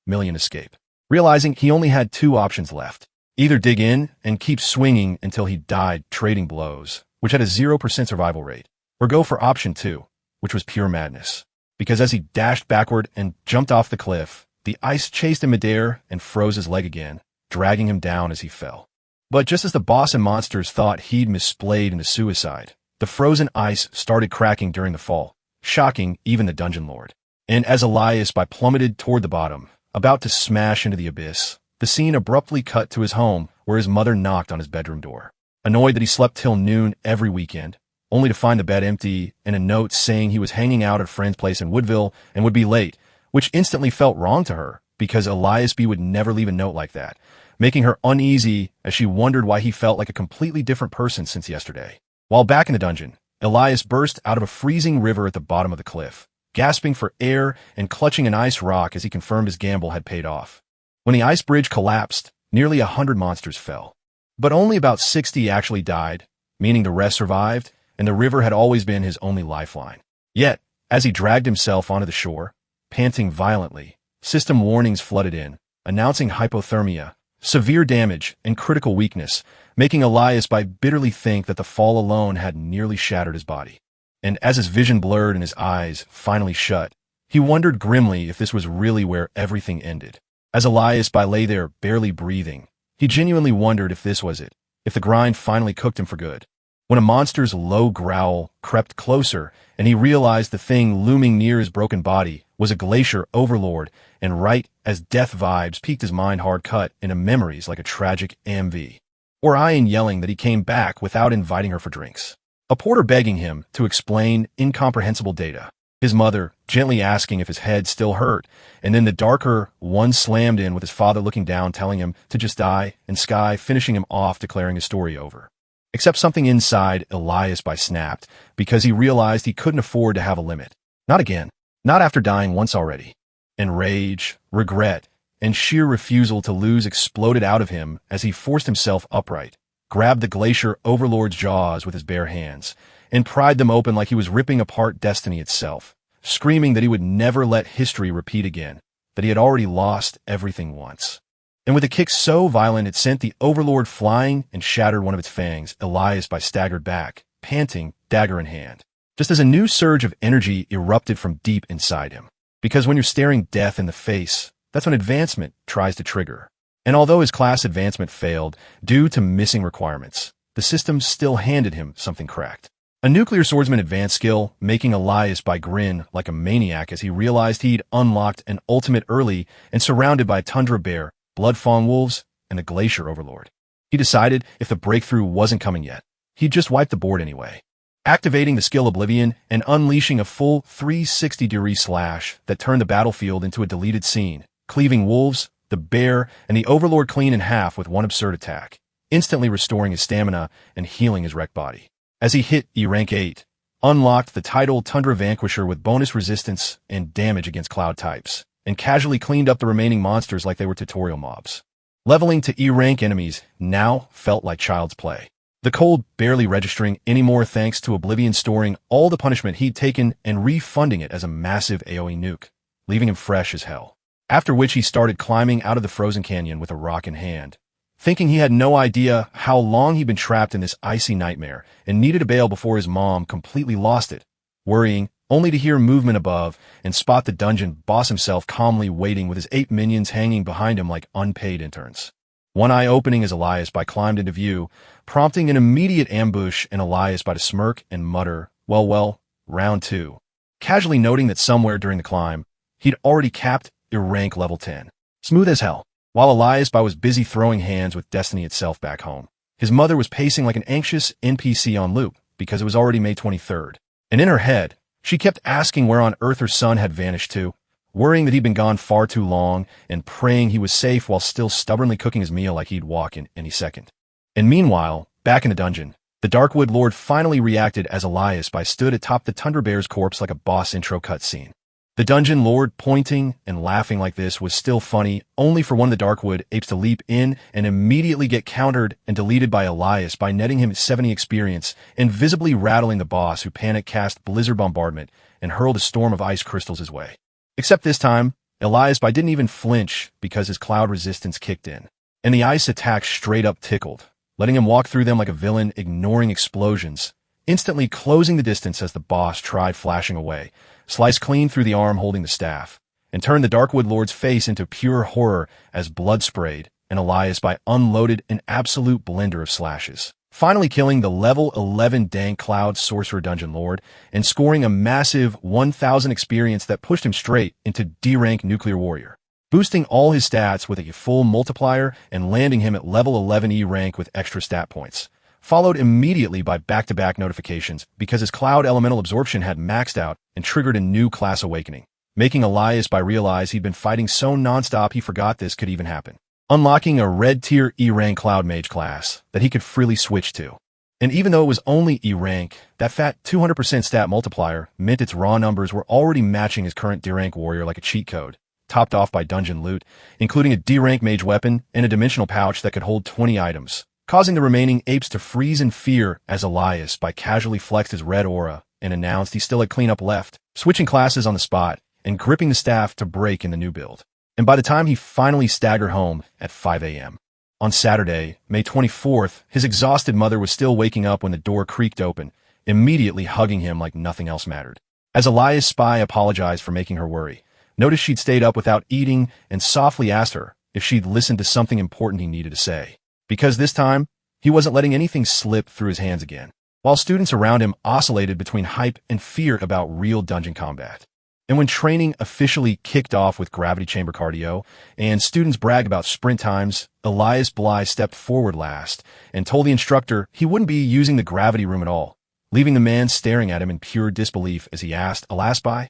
million escape. Realizing he only had 2 options left, either dig in and keep swinging until he died trading blows, which had a 0% survival rate, or go for option 2, which was pure madness. Because as he dashed backward and jumped off the cliff, the ice chased him midair and froze his leg again, dragging him down as he fell. But just as the boss and monsters thought he'd misplayed into suicide, the frozen ice started cracking during the fall, shocking even the dungeon lord. And as Elias plummeted toward the bottom, about to smash into the abyss, the scene abruptly cut to his home where his mother knocked on his bedroom door. Annoyed that he slept till noon every weekend, only to find the bed empty and a note saying he was hanging out at a friend's place in Woodville and would be late, which instantly felt wrong to her because Elias B. would never leave a note like that, making her uneasy as she wondered why he felt like a completely different person since yesterday. While back in the dungeon, Elias burst out of a freezing river at the bottom of the cliff, gasping for air and clutching an ice rock as he confirmed his gamble had paid off. When the ice bridge collapsed, nearly 100 monsters fell. But only about 60 actually died, meaning the rest survived, and the river had always been his only lifeline. Yet, as he dragged himself onto the shore, panting violently, system warnings flooded in, announcing hypothermia, severe damage, and critical weakness, making Elias bitterly think that the fall alone had nearly shattered his body. And as his vision blurred and his eyes finally shut, he wondered grimly if this was really where everything ended. As Elias lay there barely breathing, he genuinely wondered if this was it, if the grind finally cooked him for good. When a monster's low growl crept closer and he realized the thing looming near his broken body was a glacier overlord, and right as death vibes piqued his mind hard cut into memories like a tragic AMV. Or Ian yelling that he came back without inviting her for drinks. A porter begging him to explain incomprehensible data. His mother gently asking if his head still hurt, and then the darker one slammed in with his father looking down telling him to just die, and Sky finishing him off declaring his story over. Except something inside Elias snapped because he realized he couldn't afford to have a limit. Not again. Not after dying once already. And rage, regret, and sheer refusal to lose exploded out of him as he forced himself upright, grabbed the glacier overlord's jaws with his bare hands, and pried them open like he was ripping apart destiny itself, screaming that he would never let history repeat again, that he had already lost everything once. And with a kick so violent it sent the overlord flying and shattered one of its fangs, Elias staggered back, panting, dagger in hand. Just as a new surge of energy erupted from deep inside him. Because when you're staring death in the face, that's when advancement tries to trigger. And although his class advancement failed due to missing requirements, the system still handed him something cracked. A nuclear swordsman advanced skill, making Elias grin like a maniac as he realized he'd unlocked an ultimate early and surrounded by a tundra bear, blood-fawn wolves, and a glacier overlord. He decided if the breakthrough wasn't coming yet, he'd just wipe the board anyway. Activating the skill Oblivion and unleashing a full 360-degree slash that turned the battlefield into a deleted scene, cleaving wolves, the bear, and the overlord clean in half with one absurd attack, instantly restoring his stamina and healing his wrecked body. As he hit E-Rank 8, unlocked the title Tundra Vanquisher with bonus resistance and damage against cloud types, and casually cleaned up the remaining monsters like they were tutorial mobs. Leveling to E-Rank enemies now felt like child's play. The cold barely registering anymore thanks to Oblivion storing all the punishment he'd taken and refunding it as a massive AoE nuke, leaving him fresh as hell. After which he started climbing out of the frozen canyon with a rock in hand, thinking he had no idea how long he'd been trapped in this icy nightmare and needed to bail before his mom completely lost it, worrying only to hear movement above and spot the dungeon boss himself calmly waiting with his 8 minions hanging behind him like unpaid interns. One eye opening as Elias climbed into view, prompting an immediate ambush and Elias to smirk and mutter, well, round 2. Casually noting that somewhere during the climb, he'd already capped rank level 10. Smooth as hell. While Elias was busy throwing hands with destiny itself back home, his mother was pacing like an anxious NPC on loop because it was already May 23rd. And in her head, she kept asking where on earth her son had vanished to, worrying that he'd been gone far too long and praying he was safe while still stubbornly cooking his meal like he'd walk in any second. And meanwhile, back in the dungeon, the Darkwood Lord finally reacted as Elias stood atop the Tundra Bear's corpse like a boss intro cutscene. The Dungeon Lord pointing and laughing like this was still funny, only for one of the Darkwood apes to leap in and immediately get countered and deleted by Elias netting him 70 experience and visibly rattling the boss who panic-cast Blizzard Bombardment and hurled a storm of ice crystals his way. Except this time, Elias didn't even flinch because his cloud resistance kicked in, and the ice attack straight up tickled, letting him walk through them like a villain ignoring explosions, instantly closing the distance as the boss tried flashing away, sliced clean through the arm holding the staff, and turned the Darkwood Lord's face into pure horror as blood sprayed, and Elias by unloaded an absolute blender of slashes, finally killing the level 11 Dank Cloud Sorcerer Dungeon Lord and scoring a massive 1,000 experience that pushed him straight into D-rank Nuclear Warrior, boosting all his stats with a full multiplier and landing him at level 11 E rank with extra stat points, followed immediately by back-to-back notifications because his Cloud Elemental Absorption had maxed out and triggered a new class awakening, making Elias by realize he'd been fighting so non-stop he forgot this could even happen, unlocking a red tier E-rank Cloud Mage class that he could freely switch to. And even though it was only E-rank, that fat 200% stat multiplier meant its raw numbers were already matching his current D-rank warrior like a cheat code, topped off by dungeon loot, including a D-rank mage weapon and a dimensional pouch that could hold 20 items, causing the remaining apes to freeze in fear as Elias by casually flexed his red aura and announced he still had cleanup left, switching classes on the spot and gripping the staff to break in the new build. And by the time he finally staggered home at 5 a.m. on Saturday, May 24th, his exhausted mother was still waking up when the door creaked open, immediately hugging him like nothing else mattered. As Elias' spy apologized for making her worry, noticed she'd stayed up without eating, and softly asked her if she'd listened to something important he needed to say. Because this time, he wasn't letting anything slip through his hands again, while students around him oscillated between hype and fear about real dungeon combat. And when training officially kicked off with gravity chamber cardio, and students bragged about sprint times, Elias Bly stepped forward last and told the instructor he wouldn't be using the gravity room at all, leaving the man staring at him in pure disbelief as he asked, "Alas, Bly?"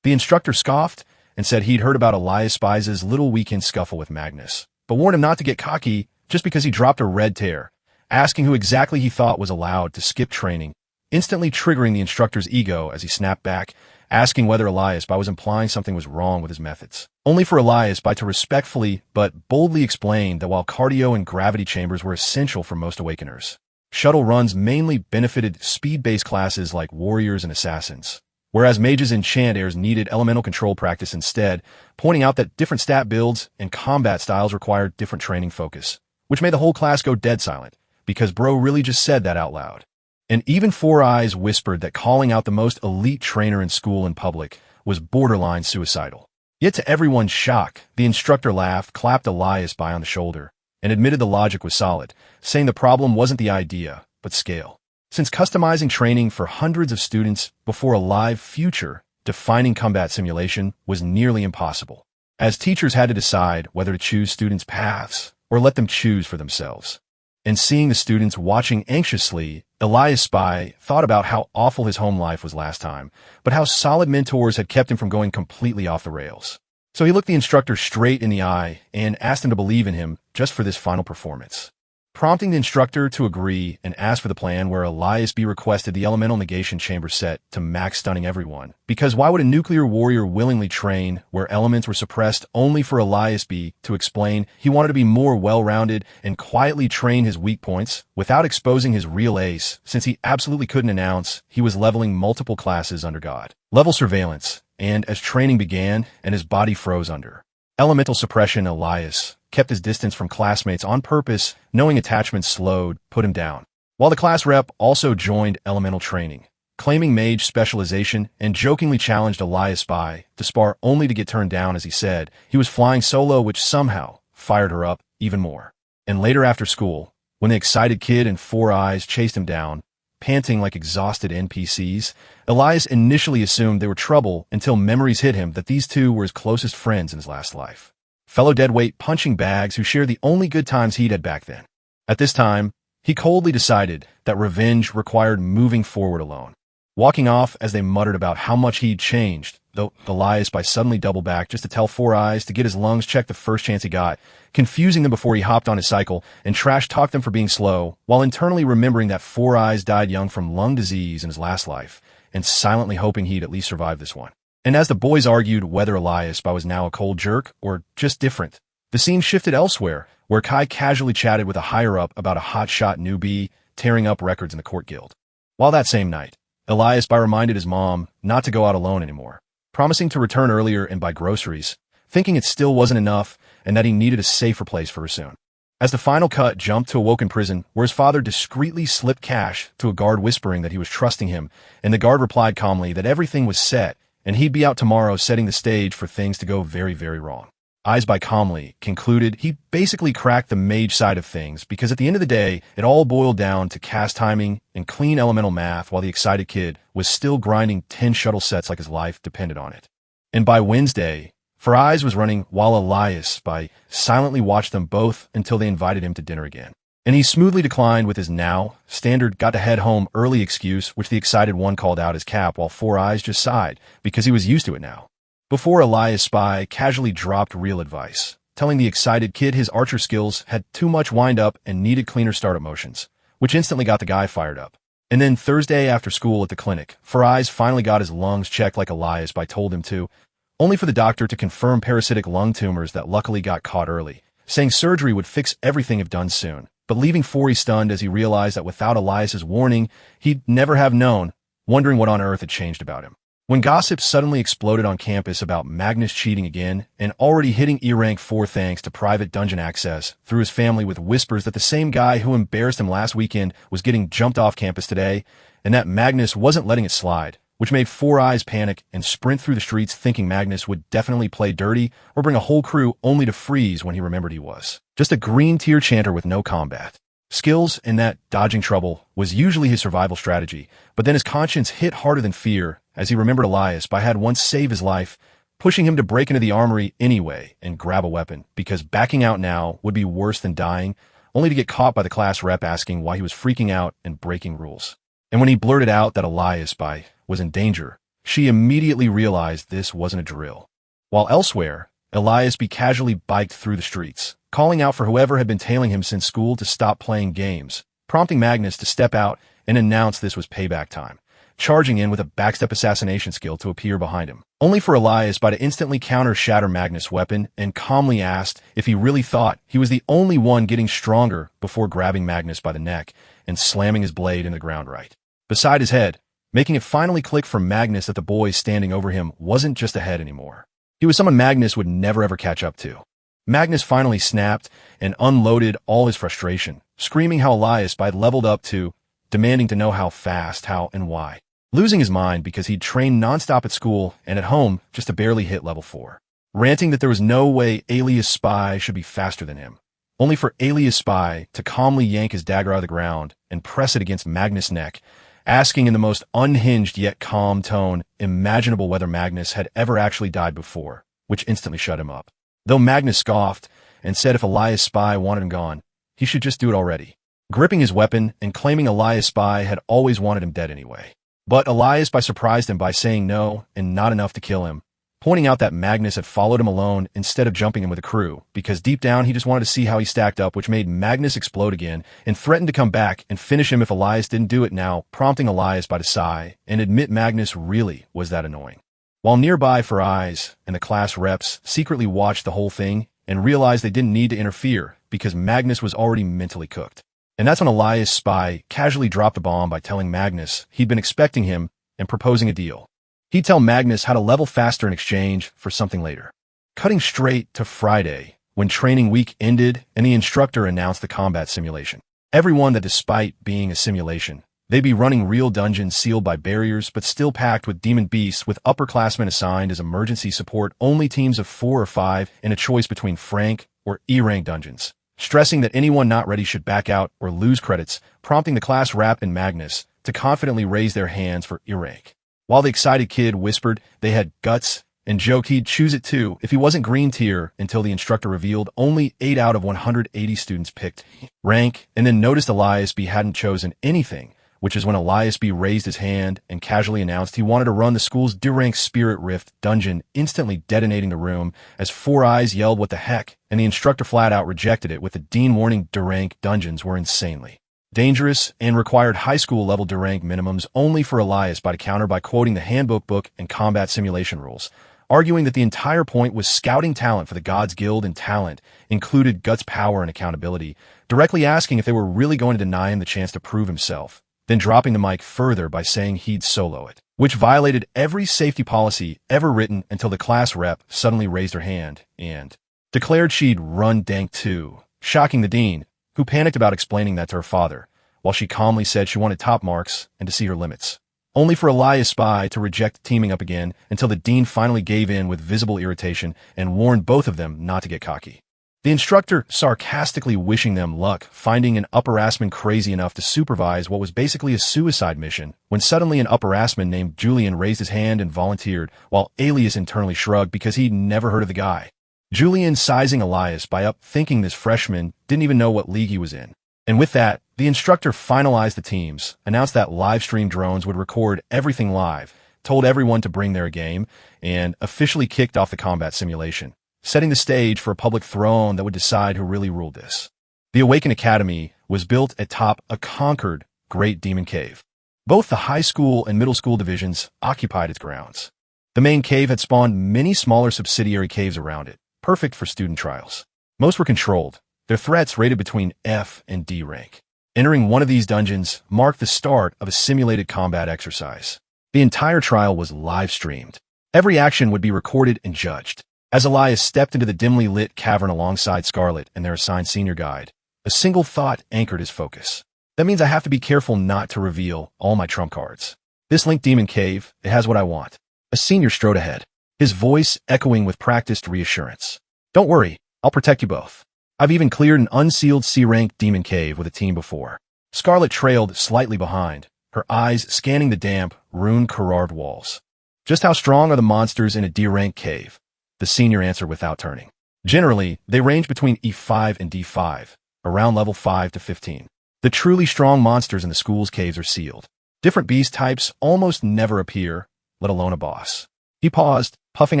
The instructor scoffed and said he'd heard about Elias Spies' little weekend scuffle with Magnus, but warned him not to get cocky just because he dropped a red tear, asking who exactly he thought was allowed to skip training, instantly triggering the instructor's ego as he snapped back, asking whether Elias By was implying something was wrong with his methods, only for Elias By to respectfully but boldly explain that while cardio and gravity chambers were essential for most awakeners, shuttle runs mainly benefited speed-based classes like warriors and assassins, whereas mages and enchanters needed elemental control practice instead, pointing out that different stat builds and combat styles required different training focus, which made the whole class go dead silent, because bro really just said that out loud. And even Four Eyes whispered that calling out the most elite trainer in school in public was borderline suicidal. Yet to everyone's shock, the instructor laughed, clapped Elias By on the shoulder, and admitted the logic was solid, saying the problem wasn't the idea, but scale. Since customizing training for hundreds of students before a live future-defining combat simulation was nearly impossible, as teachers had to decide whether to choose students' paths or let them choose for themselves. And seeing the students watching anxiously, Elias By thought about how awful his home life was last time, but how solid mentors had kept him from going completely off the rails. So he looked the instructor straight in the eye and asked him to believe in him just for this final performance, prompting the instructor to agree and ask for the plan where Elias B requested the elemental negation chamber set to max stunning everyone. Because why would a nuclear warrior willingly train where elements were suppressed only for Elias B to explain he wanted to be more well-rounded and quietly train his weak points without exposing his real ace, since he absolutely couldn't announce he was leveling multiple classes under God level surveillance, and as training began and his body froze under elemental suppression, Elias kept his distance from classmates on purpose, knowing attachment slowed, put him down. While the class rep also joined elemental training, claiming mage specialization, and jokingly challenged Elias By to spar only to get turned down as he said he was flying solo, which somehow fired her up even more. And later after school, when the excited kid and Four Eyes chased him down, panting like exhausted NPCs, Elias initially assumed they were trouble until memories hit him that these two were his closest friends in his last life, fellow deadweight punching bags who shared the only good times he'd had back then. At this time, he coldly decided that revenge required moving forward alone, walking off as they muttered about how much he'd changed, though Elias By suddenly doubled back just to tell Four Eyes to get his lungs checked the first chance he got, confusing them before he hopped on his cycle and trash-talked them for being slow, while internally remembering that Four Eyes died young from lung disease in his last life, and silently hoping he'd at least survive this one. And as the boys argued whether Elias By was now a cold jerk or just different, the scene shifted elsewhere, where Kai casually chatted with a higher-up about a hotshot newbie tearing up records in the court guild. While that same night, Elias By reminded his mom not to go out alone anymore, promising to return earlier and buy groceries, thinking it still wasn't enough and that he needed a safer place for her soon. As the final cut jumped to a woken prison, where his father discreetly slipped cash to a guard whispering that he was trusting him, and the guard replied calmly that everything was set, and he'd be out tomorrow setting the stage for things to go very, very wrong. Eyes by calmly concluded he basically cracked the mage side of things because at the end of the day, it all boiled down to cast timing and clean elemental math while the excited kid was still grinding 10 shuttle sets like his life depended on it. And by Wednesday, Faraz was running while Elias by silently watched them both until they invited him to dinner again. And he smoothly declined with his now standard got to head home early excuse, which the excited one called out as cap while Four Eyes just sighed because he was used to it now. Before Elias Spy casually dropped real advice, telling the excited kid his archer skills had too much wind up and needed cleaner startup motions, which instantly got the guy fired up. And then Thursday after school at the clinic, Faraz finally got his lungs checked like Elias Spy told him to, only for the doctor to confirm parasitic lung tumors that luckily got caught early, saying surgery would fix everything if done soon, but leaving Forey stunned as he realized that without Elias's warning, he'd never have known, wondering what on earth had changed about him. When gossip suddenly exploded on campus about Magnus cheating again and already hitting E-rank 4 thanks to private dungeon access through his family with whispers that the same guy who embarrassed him last weekend was getting jumped off campus today, and that Magnus wasn't letting it slide, which made Four Eyes panic and sprint through the streets thinking Magnus would definitely play dirty or bring a whole crew only to freeze when he remembered he was just a green tier chanter with no combat skills, and that dodging trouble was usually his survival strategy. But then his conscience hit harder than fear as he remembered Elias Spy had once saved his life, pushing him to break into the armory anyway and grab a weapon, because backing out now would be worse than dying, only to get caught by the class rep asking why he was freaking out and breaking rules. And when he blurted out that Elias Spy was in danger, she immediately realized this wasn't a drill. While elsewhere, Elias Spy casually biked through the streets, calling out for whoever had been tailing him since school to stop playing games, prompting Magnus to step out and announce this was payback time, charging in with a backstep assassination skill to appear behind him, only for Elias Spy to instantly counter shatter Magnus' weapon and calmly asked if he really thought he was the only one getting stronger before grabbing Magnus by the neck and slamming his blade in the ground right beside his head, making it finally click for Magnus that the boy standing over him wasn't just a head anymore. He was someone Magnus would never ever catch up to. Magnus finally snapped and unloaded all his frustration, screaming how Elias Spy leveled up to, demanding to know how fast, how, and why. Losing his mind because he'd trained nonstop at school and at home just to barely hit level 4. Ranting that there was no way Alias Spy should be faster than him, only for Alias Spy to calmly yank his dagger out of the ground and press it against Magnus' neck, asking in the most unhinged yet calm tone imaginable whether Magnus had ever actually died before, which instantly shut him up. Though Magnus scoffed and said if Elias Spy wanted him gone, he should just do it already, gripping his weapon and claiming Elias Spy had always wanted him dead anyway. But Elias Spy surprised him by saying no and not enough to kill him, pointing out that Magnus had followed him alone instead of jumping him with a crew, because deep down he just wanted to see how he stacked up, which made Magnus explode again and threatened to come back and finish him if Elias didn't do it now, prompting Elias Spy to sigh and admit Magnus really was that annoying. While nearby for eyes and the class reps secretly watched the whole thing and realized they didn't need to interfere because Magnus was already mentally cooked. And that's when Elias Spy casually dropped the bomb by telling Magnus he'd been expecting him and proposing a deal. He'd tell Magnus how to level faster in exchange for something later. Cutting straight to Friday, when training week ended and the instructor announced the combat simulation. Everyone that despite being a simulation, they'd be running real dungeons sealed by barriers but still packed with demon beasts with upperclassmen assigned as emergency support only teams of 4 or 5 and a choice between Frank or E-rank dungeons, stressing that anyone not ready should back out or lose credits, prompting the class rap and Magnus to confidently raise their hands for E-rank. While the excited kid whispered they had guts and joked he'd choose it too if he wasn't green tier until the instructor revealed only 8 out of 180 students picked rank, and then noticed Elias Spy hadn't chosen anything, which is when Elias Spy raised his hand and casually announced he wanted to run the school's D-rank Spirit Rift dungeon, instantly detonating the room as Four Eyes yelled what the heck, and the instructor flat out rejected it with the dean warning D-rank dungeons were insanely dangerous and required high school level D-rank minimums, only for Elias Spy to counter by quoting the handbook book and combat simulation rules, arguing that the entire point was scouting talent for the Gods Guild, and talent included guts, power, and accountability, directly asking if they were really going to deny him the chance to prove himself, then dropping the mic further by saying he'd solo it, which violated every safety policy ever written until the class rep suddenly raised her hand and declared she'd run dank too, shocking the dean, who panicked about explaining that to her father, while she calmly said she wanted top marks and to see her limits. Only for Elias Spy to reject teaming up again until the dean finally gave in with visible irritation and warned both of them not to get cocky. The instructor sarcastically wishing them luck, finding an upperclassman crazy enough to supervise what was basically a suicide mission, when suddenly an upperclassman named Julian raised his hand and volunteered, while Alias internally shrugged because he'd never heard of the guy. Julian sizing Elias by up, thinking this freshman didn't even know what league he was in. And with that, the instructor finalized the teams, announced that live stream drones would record everything live, told everyone to bring their game, and officially kicked off the combat simulation, setting the stage for a public throne that would decide who really ruled this. The Awaken Academy was built atop a conquered Great Demon Cave. Both the high school and middle school divisions occupied its grounds. The main cave had spawned many smaller subsidiary caves around it, perfect for student trials. Most were controlled, their threats rated between F and D rank. Entering one of these dungeons marked the start of a simulated combat exercise. The entire trial was live-streamed. Every action would be recorded and judged. As Elias stepped into the dimly lit cavern alongside Scarlet and their assigned senior guide, a single thought anchored his focus. That means I have to be careful not to reveal all my trump cards. This Link Demon Cave, it has what I want. A senior strode ahead, his voice echoing with practiced reassurance. Don't worry, I'll protect you both. I've even cleared an unsealed C-rank demon cave with a team before. Scarlet trailed slightly behind, her eyes scanning the damp, rune-carved walls. Just how strong are the monsters in a D-rank cave? The senior answered without turning. Generally, they range between E5 and D5, around level 5 to 15. The truly strong monsters in the school's caves are sealed. Different beast types almost never appear, let alone a boss. He paused, puffing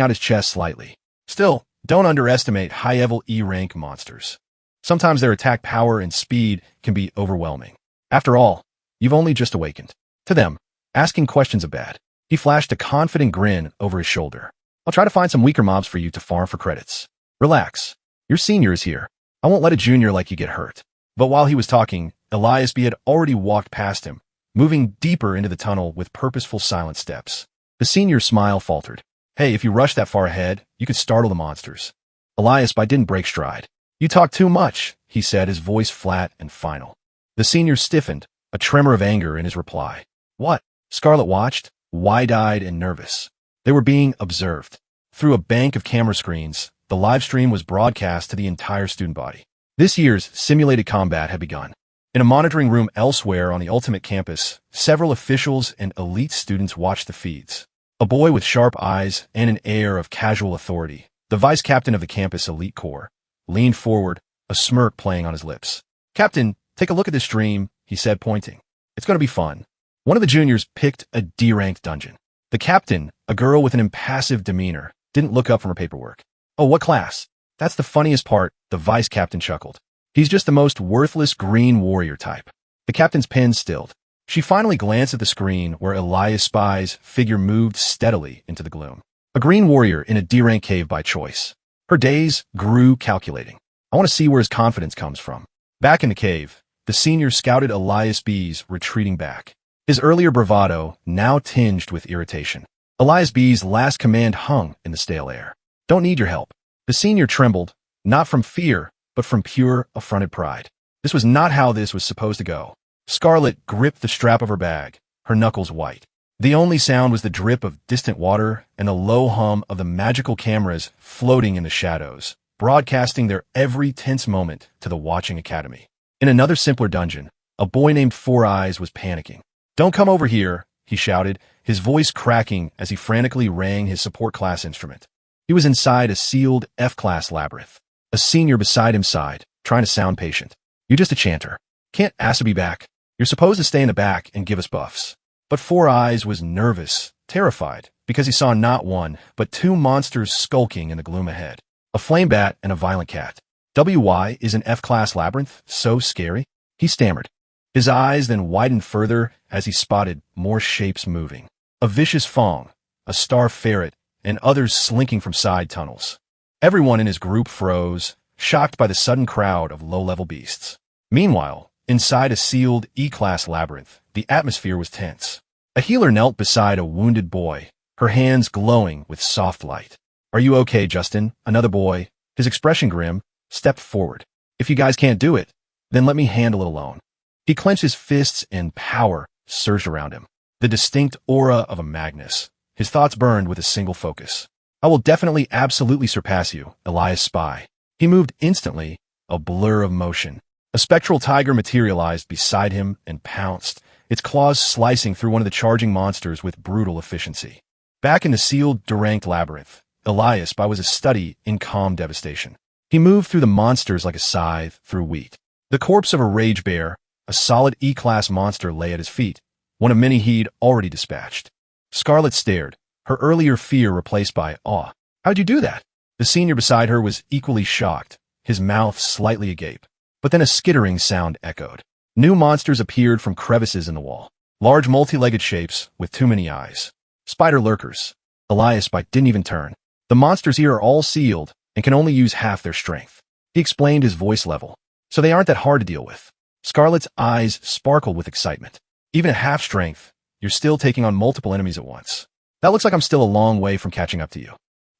out his chest slightly. Still, don't underestimate high-level E-rank monsters. Sometimes their attack power and speed can be overwhelming. After all, you've only just awakened. To them, asking questions are bad. He flashed a confident grin over his shoulder. I'll try to find some weaker mobs for you to farm for credits. Relax. Your senior is here. I won't let a junior like you get hurt. But while he was talking, Elias B had already walked past him, moving deeper into the tunnel with purposeful silent steps. The senior's smile faltered. Hey, if you rush that far ahead, you could startle the monsters. Elias B didn't break stride. You talk too much, he said, his voice flat and final. The senior stiffened, a tremor of anger in his reply. What? Scarlet watched, wide-eyed and nervous. They were being observed. Through a bank of camera screens, the live stream was broadcast to the entire student body. This year's simulated combat had begun. In a monitoring room elsewhere on the Ultimate campus, several officials and elite students watched the feeds. A boy with sharp eyes and an air of casual authority, the vice captain of the campus elite corps, leaned forward, a smirk playing on his lips. Captain, take a look at this stream, he said, pointing. It's going to be fun. One of the juniors picked a D-ranked dungeon. The captain, a girl with an impassive demeanor, didn't look up from her paperwork. Oh, what class? That's the funniest part, the vice captain chuckled. He's just the most worthless green warrior type. The captain's pen stilled. She finally glanced at the screen where Elias Spy's figure moved steadily into the gloom. A green warrior in a D-rank cave by choice. Her days grew calculating. I want to see where his confidence comes from. Back in the cave, the senior scouted Elias B's retreating back. His earlier bravado now tinged with irritation. Elias B's last command hung in the stale air. Don't need your help. The senior trembled, not from fear, but from pure, affronted pride. This was not how this was supposed to go. Scarlet gripped the strap of her bag, her knuckles white. The only sound was the drip of distant water and the low hum of the magical cameras floating in the shadows, broadcasting their every tense moment to the watching academy. In another simpler dungeon, a boy named Four Eyes was panicking. Don't come over here, he shouted, his voice cracking as he frantically rang his support class instrument. He was inside a sealed F-class labyrinth. A senior beside him sighed, trying to sound patient. You're just a chanter. Can't ask to be back. You're supposed to stay in the back and give us buffs. But Four Eyes was nervous, terrified, because he saw not one, but two monsters skulking in the gloom ahead. A flame bat and a violent cat. WY is an F-class labyrinth so scary? He stammered. His eyes then widened further as he spotted more shapes moving. A vicious Fong, a star ferret, and others slinking from side tunnels. Everyone in his group froze, shocked by the sudden crowd of low-level beasts. Meanwhile, inside a sealed E-class labyrinth, the atmosphere was tense. A healer knelt beside a wounded boy, her hands glowing with soft light. Are you okay, Justin? Another boy, his expression grim, stepped forward. If you guys can't do it, then let me handle it alone. He clenched his fists and power surged around him. The distinct aura of a Magnus. His thoughts burned with a single focus. I will definitely absolutely surpass you, Elias Spy. He moved instantly, a blur of motion. A spectral tiger materialized beside him and pounced, its claws slicing through one of the charging monsters with brutal efficiency. Back in the sealed, deranged labyrinth, Elias Spy was a study in calm devastation. He moved through the monsters like a scythe through wheat. The corpse of a rage bear, a solid E-class monster, lay at his feet, one of many he'd already dispatched. Scarlet stared, her earlier fear replaced by awe. How'd you do that? The senior beside her was equally shocked, his mouth slightly agape. But then a skittering sound echoed. New monsters appeared from crevices in the wall. Large multi-legged shapes with too many eyes. Spider lurkers. Elias Spy didn't even turn. The monsters here are all sealed and can only use half their strength. He explained, his voice level. So they aren't that hard to deal with. Scarlet's eyes sparkled with excitement. Even at half strength, you're still taking on multiple enemies at once. That looks like I'm still a long way from catching up to you.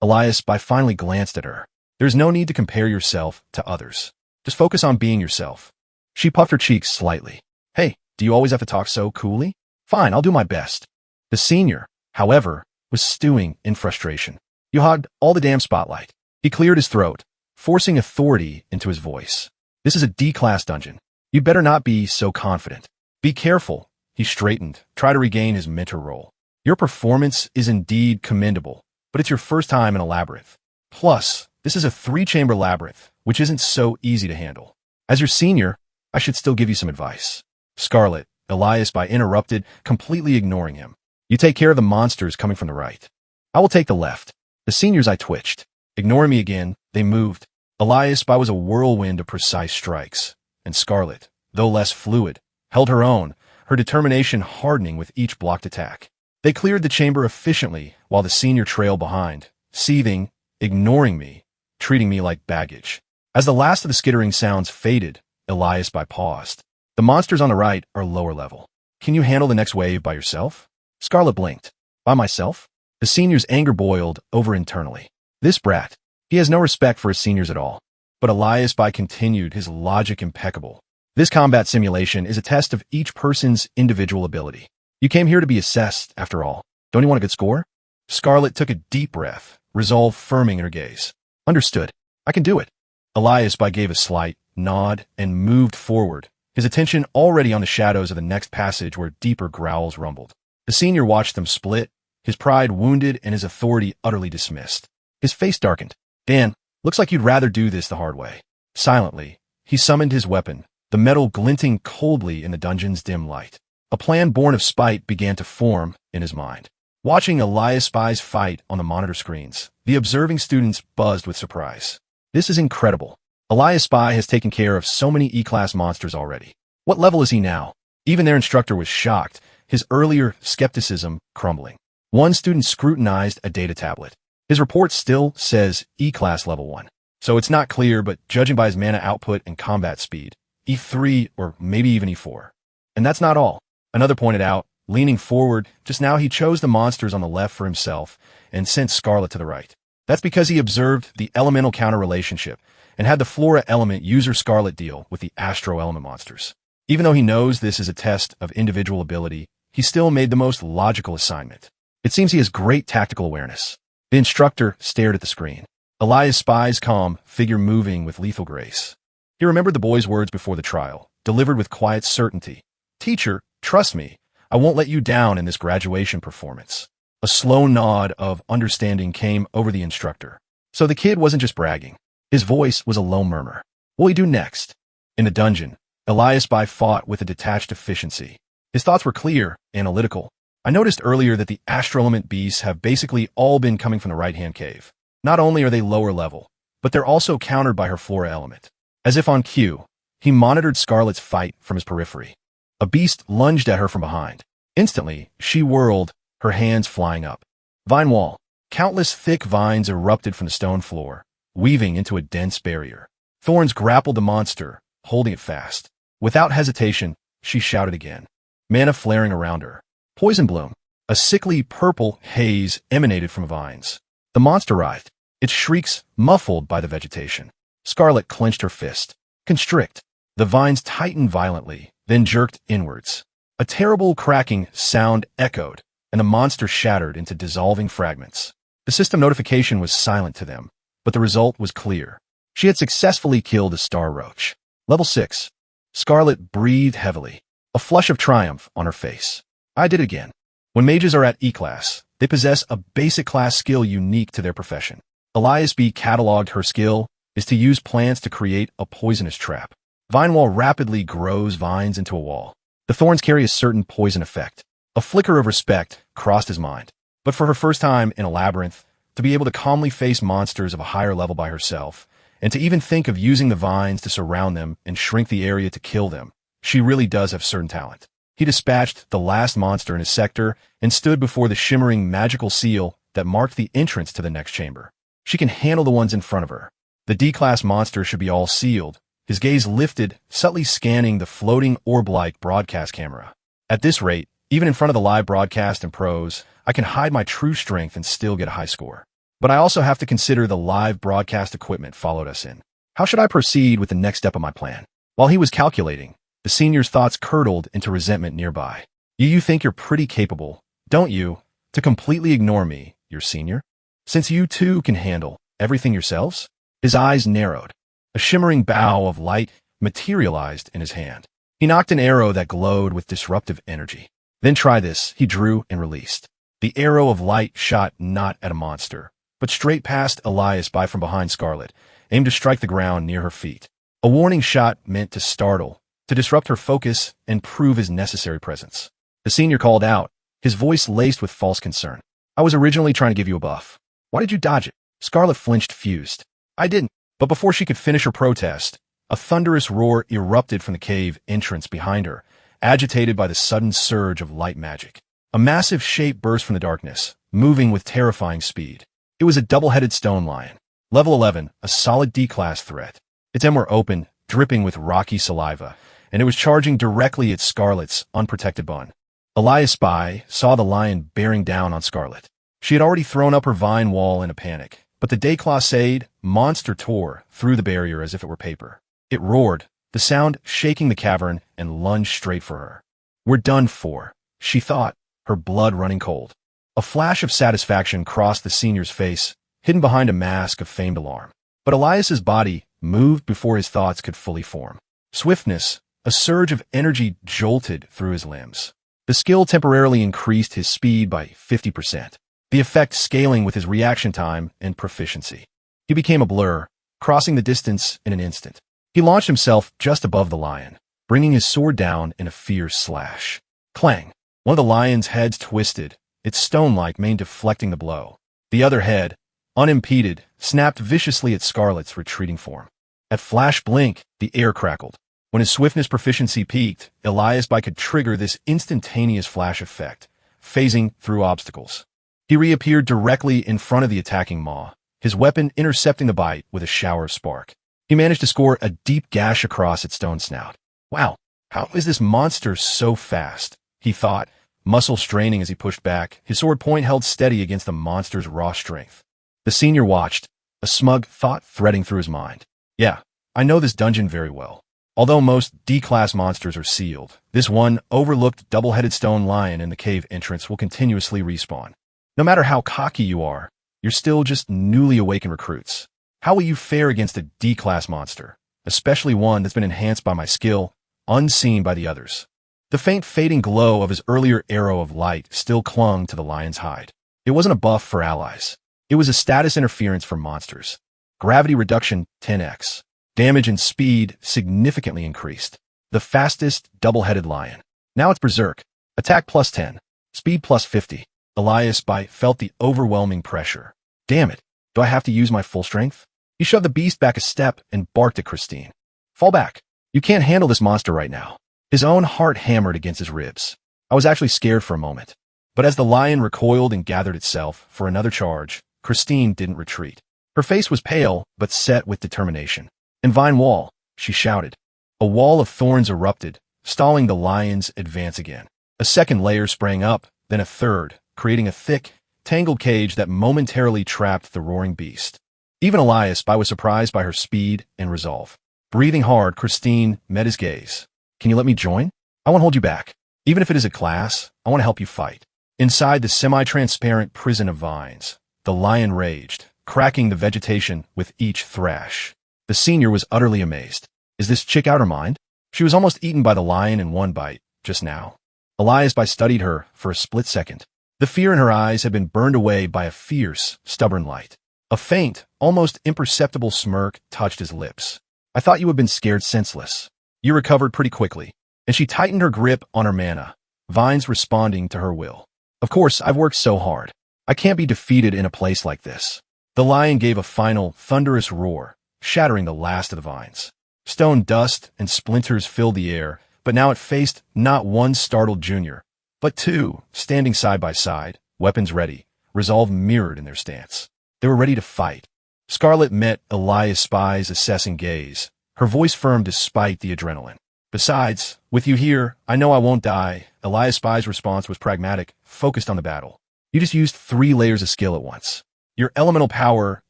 Elias Spy finally glanced at her. There's no need to compare yourself to others. Just focus on being yourself. She puffed her cheeks slightly. Hey, do you always have to talk so coolly? Fine, I'll do my best. The senior, however, was stewing in frustration. You hogged all the damn spotlight. He cleared his throat, forcing authority into his voice. This is a D-class dungeon. You'd better not be so confident. Be careful. He straightened, tried to regain his mentor role. Your performance is indeed commendable, but it's your first time in a labyrinth. Plus, this is a 3-chamber labyrinth, which isn't so easy to handle. As your senior, I should still give you some advice. Scarlet, Elias Spy interrupted, completely ignoring him. You take care of the monsters coming from the right. I will take the left. The senior's eye twitched. Ignoring me again, they moved. Elias Spy was a whirlwind of precise strikes, and Scarlet, though less fluid, held her own, her determination hardening with each blocked attack. They cleared the chamber efficiently while the senior trailed behind, seething, ignoring me, treating me like baggage. As the last of the skittering sounds faded, Elias Spy paused. The monsters on the right are lower level. Can you handle the next wave by yourself? Scarlet blinked. By myself? The senior's anger boiled over internally. This brat. He has no respect for his seniors at all. But Elias Spy continued, his logic impeccable. This combat simulation is a test of each person's individual ability. You came here to be assessed, after all. Don't you want a good score? Scarlet took a deep breath, resolve firming in her gaze. Understood. I can do it. Elias Spy gave a slight nod and moved forward, his attention already on the shadows of the next passage where deeper growls rumbled. The senior watched them split, his pride wounded and his authority utterly dismissed. His face darkened. Dan, looks like you'd rather do this the hard way. Silently, he summoned his weapon, the metal glinting coldly in the dungeon's dim light. A plan born of spite began to form in his mind. Watching Elias Spy's fight on the monitor screens, the observing students buzzed with surprise. This is incredible. Elias Spy has taken care of so many E-class monsters already. What level is he now? Even their instructor was shocked, his earlier skepticism crumbling. One student scrutinized a data tablet. His report still says E-class level 1. So it's not clear, but judging by his mana output and combat speed, E3 or maybe even E4. And that's not all. Another pointed out, leaning forward, just now he chose the monsters on the left for himself and sent Scarlet to the right. That's because he observed the elemental counter relationship and had the flora element user Scarlet deal with the astro element monsters. Even though he knows this is a test of individual ability, he still made the most logical assignment. It seems he has great tactical awareness. The instructor stared at the screen. Elias Spy's calm figure moving with lethal grace. He remembered the boy's words before the trial, delivered with quiet certainty. Teacher, trust me, I won't let you down in this graduation performance. A slow nod of understanding came over the instructor. So the kid wasn't just bragging. His voice was a low murmur. What will he do next? In the dungeon, Elias Spy fought with a detached efficiency. His thoughts were clear, analytical. I noticed earlier that the astro-element beasts have basically all been coming from the right-hand cave. Not only are they lower level, but they're also countered by her flora element. As if on cue, he monitored Scarlet's fight from his periphery. A beast lunged at her from behind. Instantly, she whirled, her hands flying up. Vine wall. Countless thick vines erupted from the stone floor, weaving into a dense barrier. Thorns grappled the monster, holding it fast. Without hesitation, she shouted again. Mana flaring around her. Poison bloom. A sickly purple haze emanated from vines. The monster writhed, its shrieks muffled by the vegetation. Scarlet clenched her fist. Constrict. The vines tightened violently, then jerked inwards. A terrible cracking sound echoed, and the monster shattered into dissolving fragments. The system notification was silent to them, but the result was clear. She had successfully killed a star roach. Level 6. Scarlet breathed heavily, a flush of triumph on her face. I did it again. When mages are at E-class, they possess a basic class skill unique to their profession. Elias B. cataloged her skill is to use plants to create a poisonous trap. Vine wall rapidly grows vines into a wall. The thorns carry a certain poison effect. A flicker of respect crossed his mind. But for her first time in a labyrinth, to be able to calmly face monsters of a higher level by herself, and to even think of using the vines to surround them and shrink the area to kill them, she really does have certain talent. He dispatched the last monster in his sector and stood before the shimmering magical seal that marked the entrance to the next chamber. She can handle the ones in front of her. The D-class monster should be all sealed, his gaze lifted, subtly scanning the floating orb-like broadcast camera. At this rate, even in front of the live broadcast and pros, I can hide my true strength and still get a high score. But I also have to consider the live broadcast equipment followed us in. How should I proceed with the next step of my plan? While he was calculating, the senior's thoughts curdled into resentment nearby. You think you're pretty capable, don't you, to completely ignore me, your senior? Since you too can handle everything yourselves? His eyes narrowed. A shimmering bow of light materialized in his hand. He knocked an arrow that glowed with disruptive energy. Then try this, he drew and released. The arrow of light shot not at a monster, but straight past Elias by from behind Scarlet, aimed to strike the ground near her feet. A warning shot meant to startle, to disrupt her focus and prove his necessary presence. The senior called out, his voice laced with false concern. I was originally trying to give you a buff. Why did you dodge it? Scarlet flinched, fused. I didn't. But before she could finish her protest, a thunderous roar erupted from the cave entrance behind her, agitated by the sudden surge of light magic. A massive shape burst from the darkness, moving with terrifying speed. It was a double-headed stone lion. Level 11, a solid D-class threat. Its end were open, dripping with rocky saliva, and it was charging directly at Scarlet's unprotected bun. Elias Spy saw the lion bearing down on Scarlet. She had already thrown up her vine wall in a panic, but the Declassade monster tore through the barrier as if it were paper. It roared, the sound shaking the cavern, and lunged straight for her. We're done for, she thought, her blood running cold. A flash of satisfaction crossed the senior's face, hidden behind a mask of feigned alarm. But Elias's body moved before his thoughts could fully form. Swiftness, a surge of energy jolted through his limbs. The skill temporarily increased his speed by 50%, the effect scaling with his reaction time and proficiency. He became a blur, crossing the distance in an instant. He launched himself just above the lion, bringing his sword down in a fierce slash. Clang! One of the lion's heads twisted, its stone-like mane deflecting the blow. The other head, unimpeded, snapped viciously at Scarlet's retreating form. At flash blink, the air crackled. When his swiftness proficiency peaked, Elias By could trigger this instantaneous flash effect, phasing through obstacles. He reappeared directly in front of the attacking maw, his weapon intercepting the bite with a shower of spark. He managed to score a deep gash across its stone snout. Wow, how is this monster so fast? He thought, muscle straining as he pushed back, his sword point held steady against the monster's raw strength. The senior watched, a smug thought threading through his mind. Yeah, I know this dungeon very well. Although most D-class monsters are sealed, this one overlooked double-headed stone lion in the cave entrance will continuously respawn. No matter how cocky you are, you're still just newly awakened recruits. How will you fare against a D-class monster, especially one that's been enhanced by my skill, unseen by the others? The faint fading glow of his earlier arrow of light still clung to the lion's hide. It wasn't a buff for allies. It was a status interference for monsters. Gravity reduction 10x. Damage and speed significantly increased. The fastest double-headed lion. Now it's berserk. Attack plus 10. Speed plus 50. Elias By felt the overwhelming pressure. Damn it. Do I have to use my full strength? He shoved the beast back a step and barked at Christine. Fall back. You can't handle this monster right now. His own heart hammered against his ribs. I was actually scared for a moment. But as the lion recoiled and gathered itself for another charge, Christine didn't retreat. Her face was pale, but set with determination. "And vine wall," she shouted. A wall of thorns erupted, stalling the lion's advance again. A second layer sprang up, then a third, creating a thick, tangled cage that momentarily trapped the roaring beast. Even Elias By was surprised by her speed and resolve. Breathing hard, Christine met his gaze. Can you let me join? I won't hold you back. Even if it is a class, I want to help you fight. Inside the semi-transparent prison of vines, the lion raged, cracking the vegetation with each thrash. The senior was utterly amazed. Is this chick out her mind? She was almost eaten by the lion in one bite, just now. Eliasbi studied her for a split second. The fear in her eyes had been burned away by a fierce, stubborn light. A faint, almost imperceptible smirk touched his lips. I thought you had been scared senseless. You recovered pretty quickly. And she tightened her grip on her mana, vines responding to her will. Of course, I've worked so hard. I can't be defeated in a place like this. The lion gave a final, thunderous roar, shattering the last of the vines. Stone dust and splinters filled the air, but now it faced not one startled junior, but two, standing side by side, weapons ready, resolve mirrored in their stance. They were ready to fight. Scarlet met Eliasbi's assessing gaze, her voice firm despite the adrenaline. Besides, with you here, I know I won't die. Eliasbi's response was pragmatic, focused on the battle. You just used 3 layers of skill at once. Your elemental power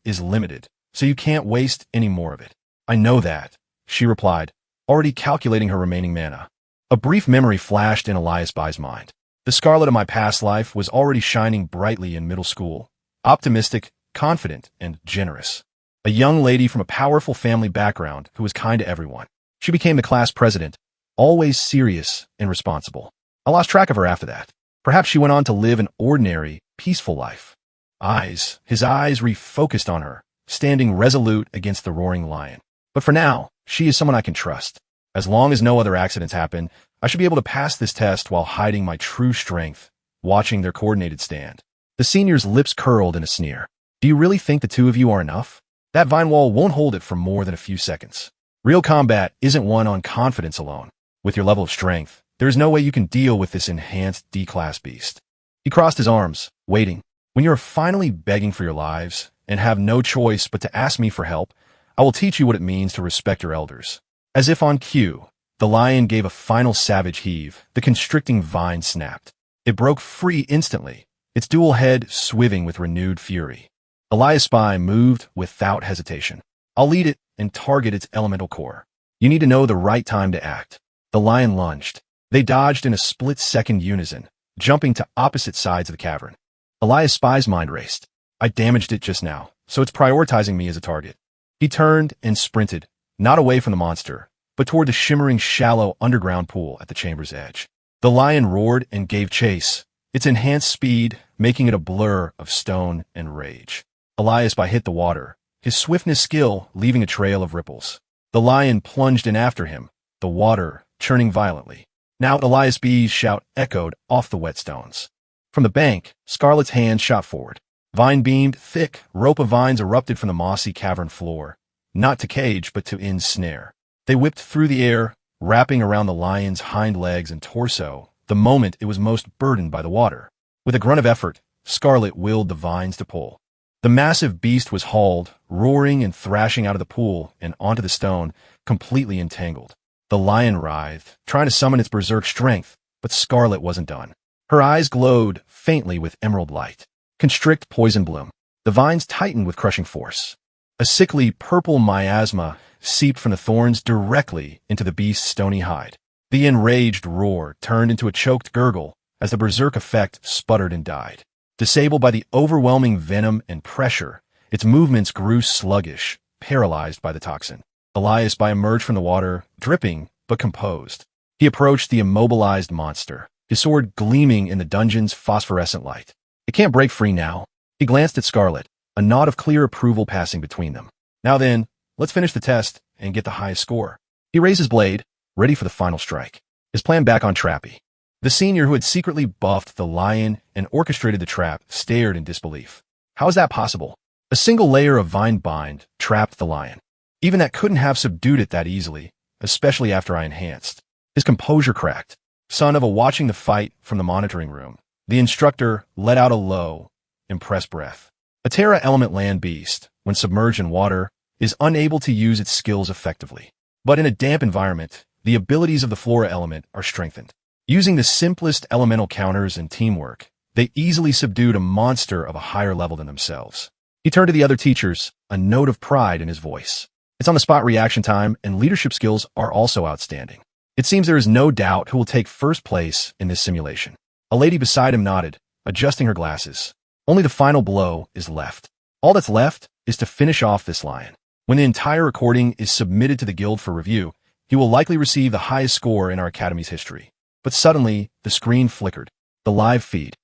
is limited, so you can't waste any more of it. I know that, she replied, already calculating her remaining mana. A brief memory flashed in Eliasbi's mind. The Scarlet of my past life was already shining brightly in middle school, optimistic, confident, and generous. A young lady from a powerful family background who was kind to everyone. She became the class president, always serious and responsible. I lost track of her after that. Perhaps she went on to live an ordinary, peaceful life. His eyes refocused on her, standing resolute against the roaring lion. But for now, she is someone I can trust. As long as no other accidents happen, I should be able to pass this test while hiding my true strength, watching their coordinated stand. The senior's lips curled in a sneer. Do you really think the two of you are enough? That vine wall won't hold it for more than a few seconds. Real combat isn't won on confidence alone. With your level of strength, there is no way you can deal with this enhanced D-class beast. He crossed his arms, waiting. When you are finally begging for your lives and have no choice but to ask me for help, I will teach you what it means to respect your elders. As if on cue, the lion gave a final savage heave. The constricting vine snapped. It broke free instantly, its dual head swiving with renewed fury. Eliasbi moved without hesitation. I'll lead it and target its elemental core. You need to know the right time to act. The lion lunged. They dodged in a split-second unison, jumping to opposite sides of the cavern. Eliasbi's mind raced. I damaged it just now, so it's prioritizing me as a target. He turned and sprinted, not away from the monster, but toward the shimmering shallow underground pool at the chamber's edge. The lion roared and gave chase, its enhanced speed making it a blur of stone and rage. Eliasbi hit the water, his swiftness skill leaving a trail of ripples. The lion plunged in after him, the water churning violently. Now Eliasbi's shout echoed off the wet stones. From the bank, Scarlet's hand shot forward. Vine-beamed, thick rope of vines erupted from the mossy cavern floor, not to cage but to ensnare. They whipped through the air, wrapping around the lion's hind legs and torso the moment it was most burdened by the water. With a grunt of effort, Scarlet willed the vines to pull. The massive beast was hauled, roaring and thrashing out of the pool and onto the stone, completely entangled. The lion writhed, trying to summon its berserk strength, but Scarlet wasn't done. Her eyes glowed faintly with emerald light. Constrict poison bloom. The vines tightened with crushing force. A sickly purple miasma seeped from the thorns directly into the beast's stony hide. The enraged roar turned into a choked gurgle as the berserk effect sputtered and died. Disabled by the overwhelming venom and pressure, its movements grew sluggish, paralyzed by the toxin. Eliasbi emerged from the water, dripping but composed. He approached the immobilized monster, his sword gleaming in the dungeon's phosphorescent light. It can't break free now. He glanced at Scarlet, a nod of clear approval passing between them. Now then, let's finish the test and get the highest score. He raised his blade, ready for the final strike. His plan back on Trappy. The senior who had secretly buffed the lion and orchestrated the trap stared in disbelief. How is that possible? A single layer of vine bind trapped the lion. Even that couldn't have subdued it that easily, especially after I enhanced. His composure cracked. Son of a watching the fight from the monitoring room, the instructor let out a low, impressed breath. A Terra element land beast, when submerged in water, is unable to use its skills effectively. But in a damp environment, the abilities of the flora element are strengthened. Using the simplest elemental counters and teamwork, they easily subdued a monster of a higher level than themselves. He turned to the other teachers, a note of pride in his voice. Its on-the-spot reaction time and leadership skills are also outstanding. It seems there is no doubt who will take first place in this simulation. A lady beside him nodded, adjusting her glasses. Only the final blow is left. All that's left is to finish off this lion. When the entire recording is submitted to the guild for review, he will likely receive the highest score in our academy's history. But suddenly, the screen flickered. The live feed.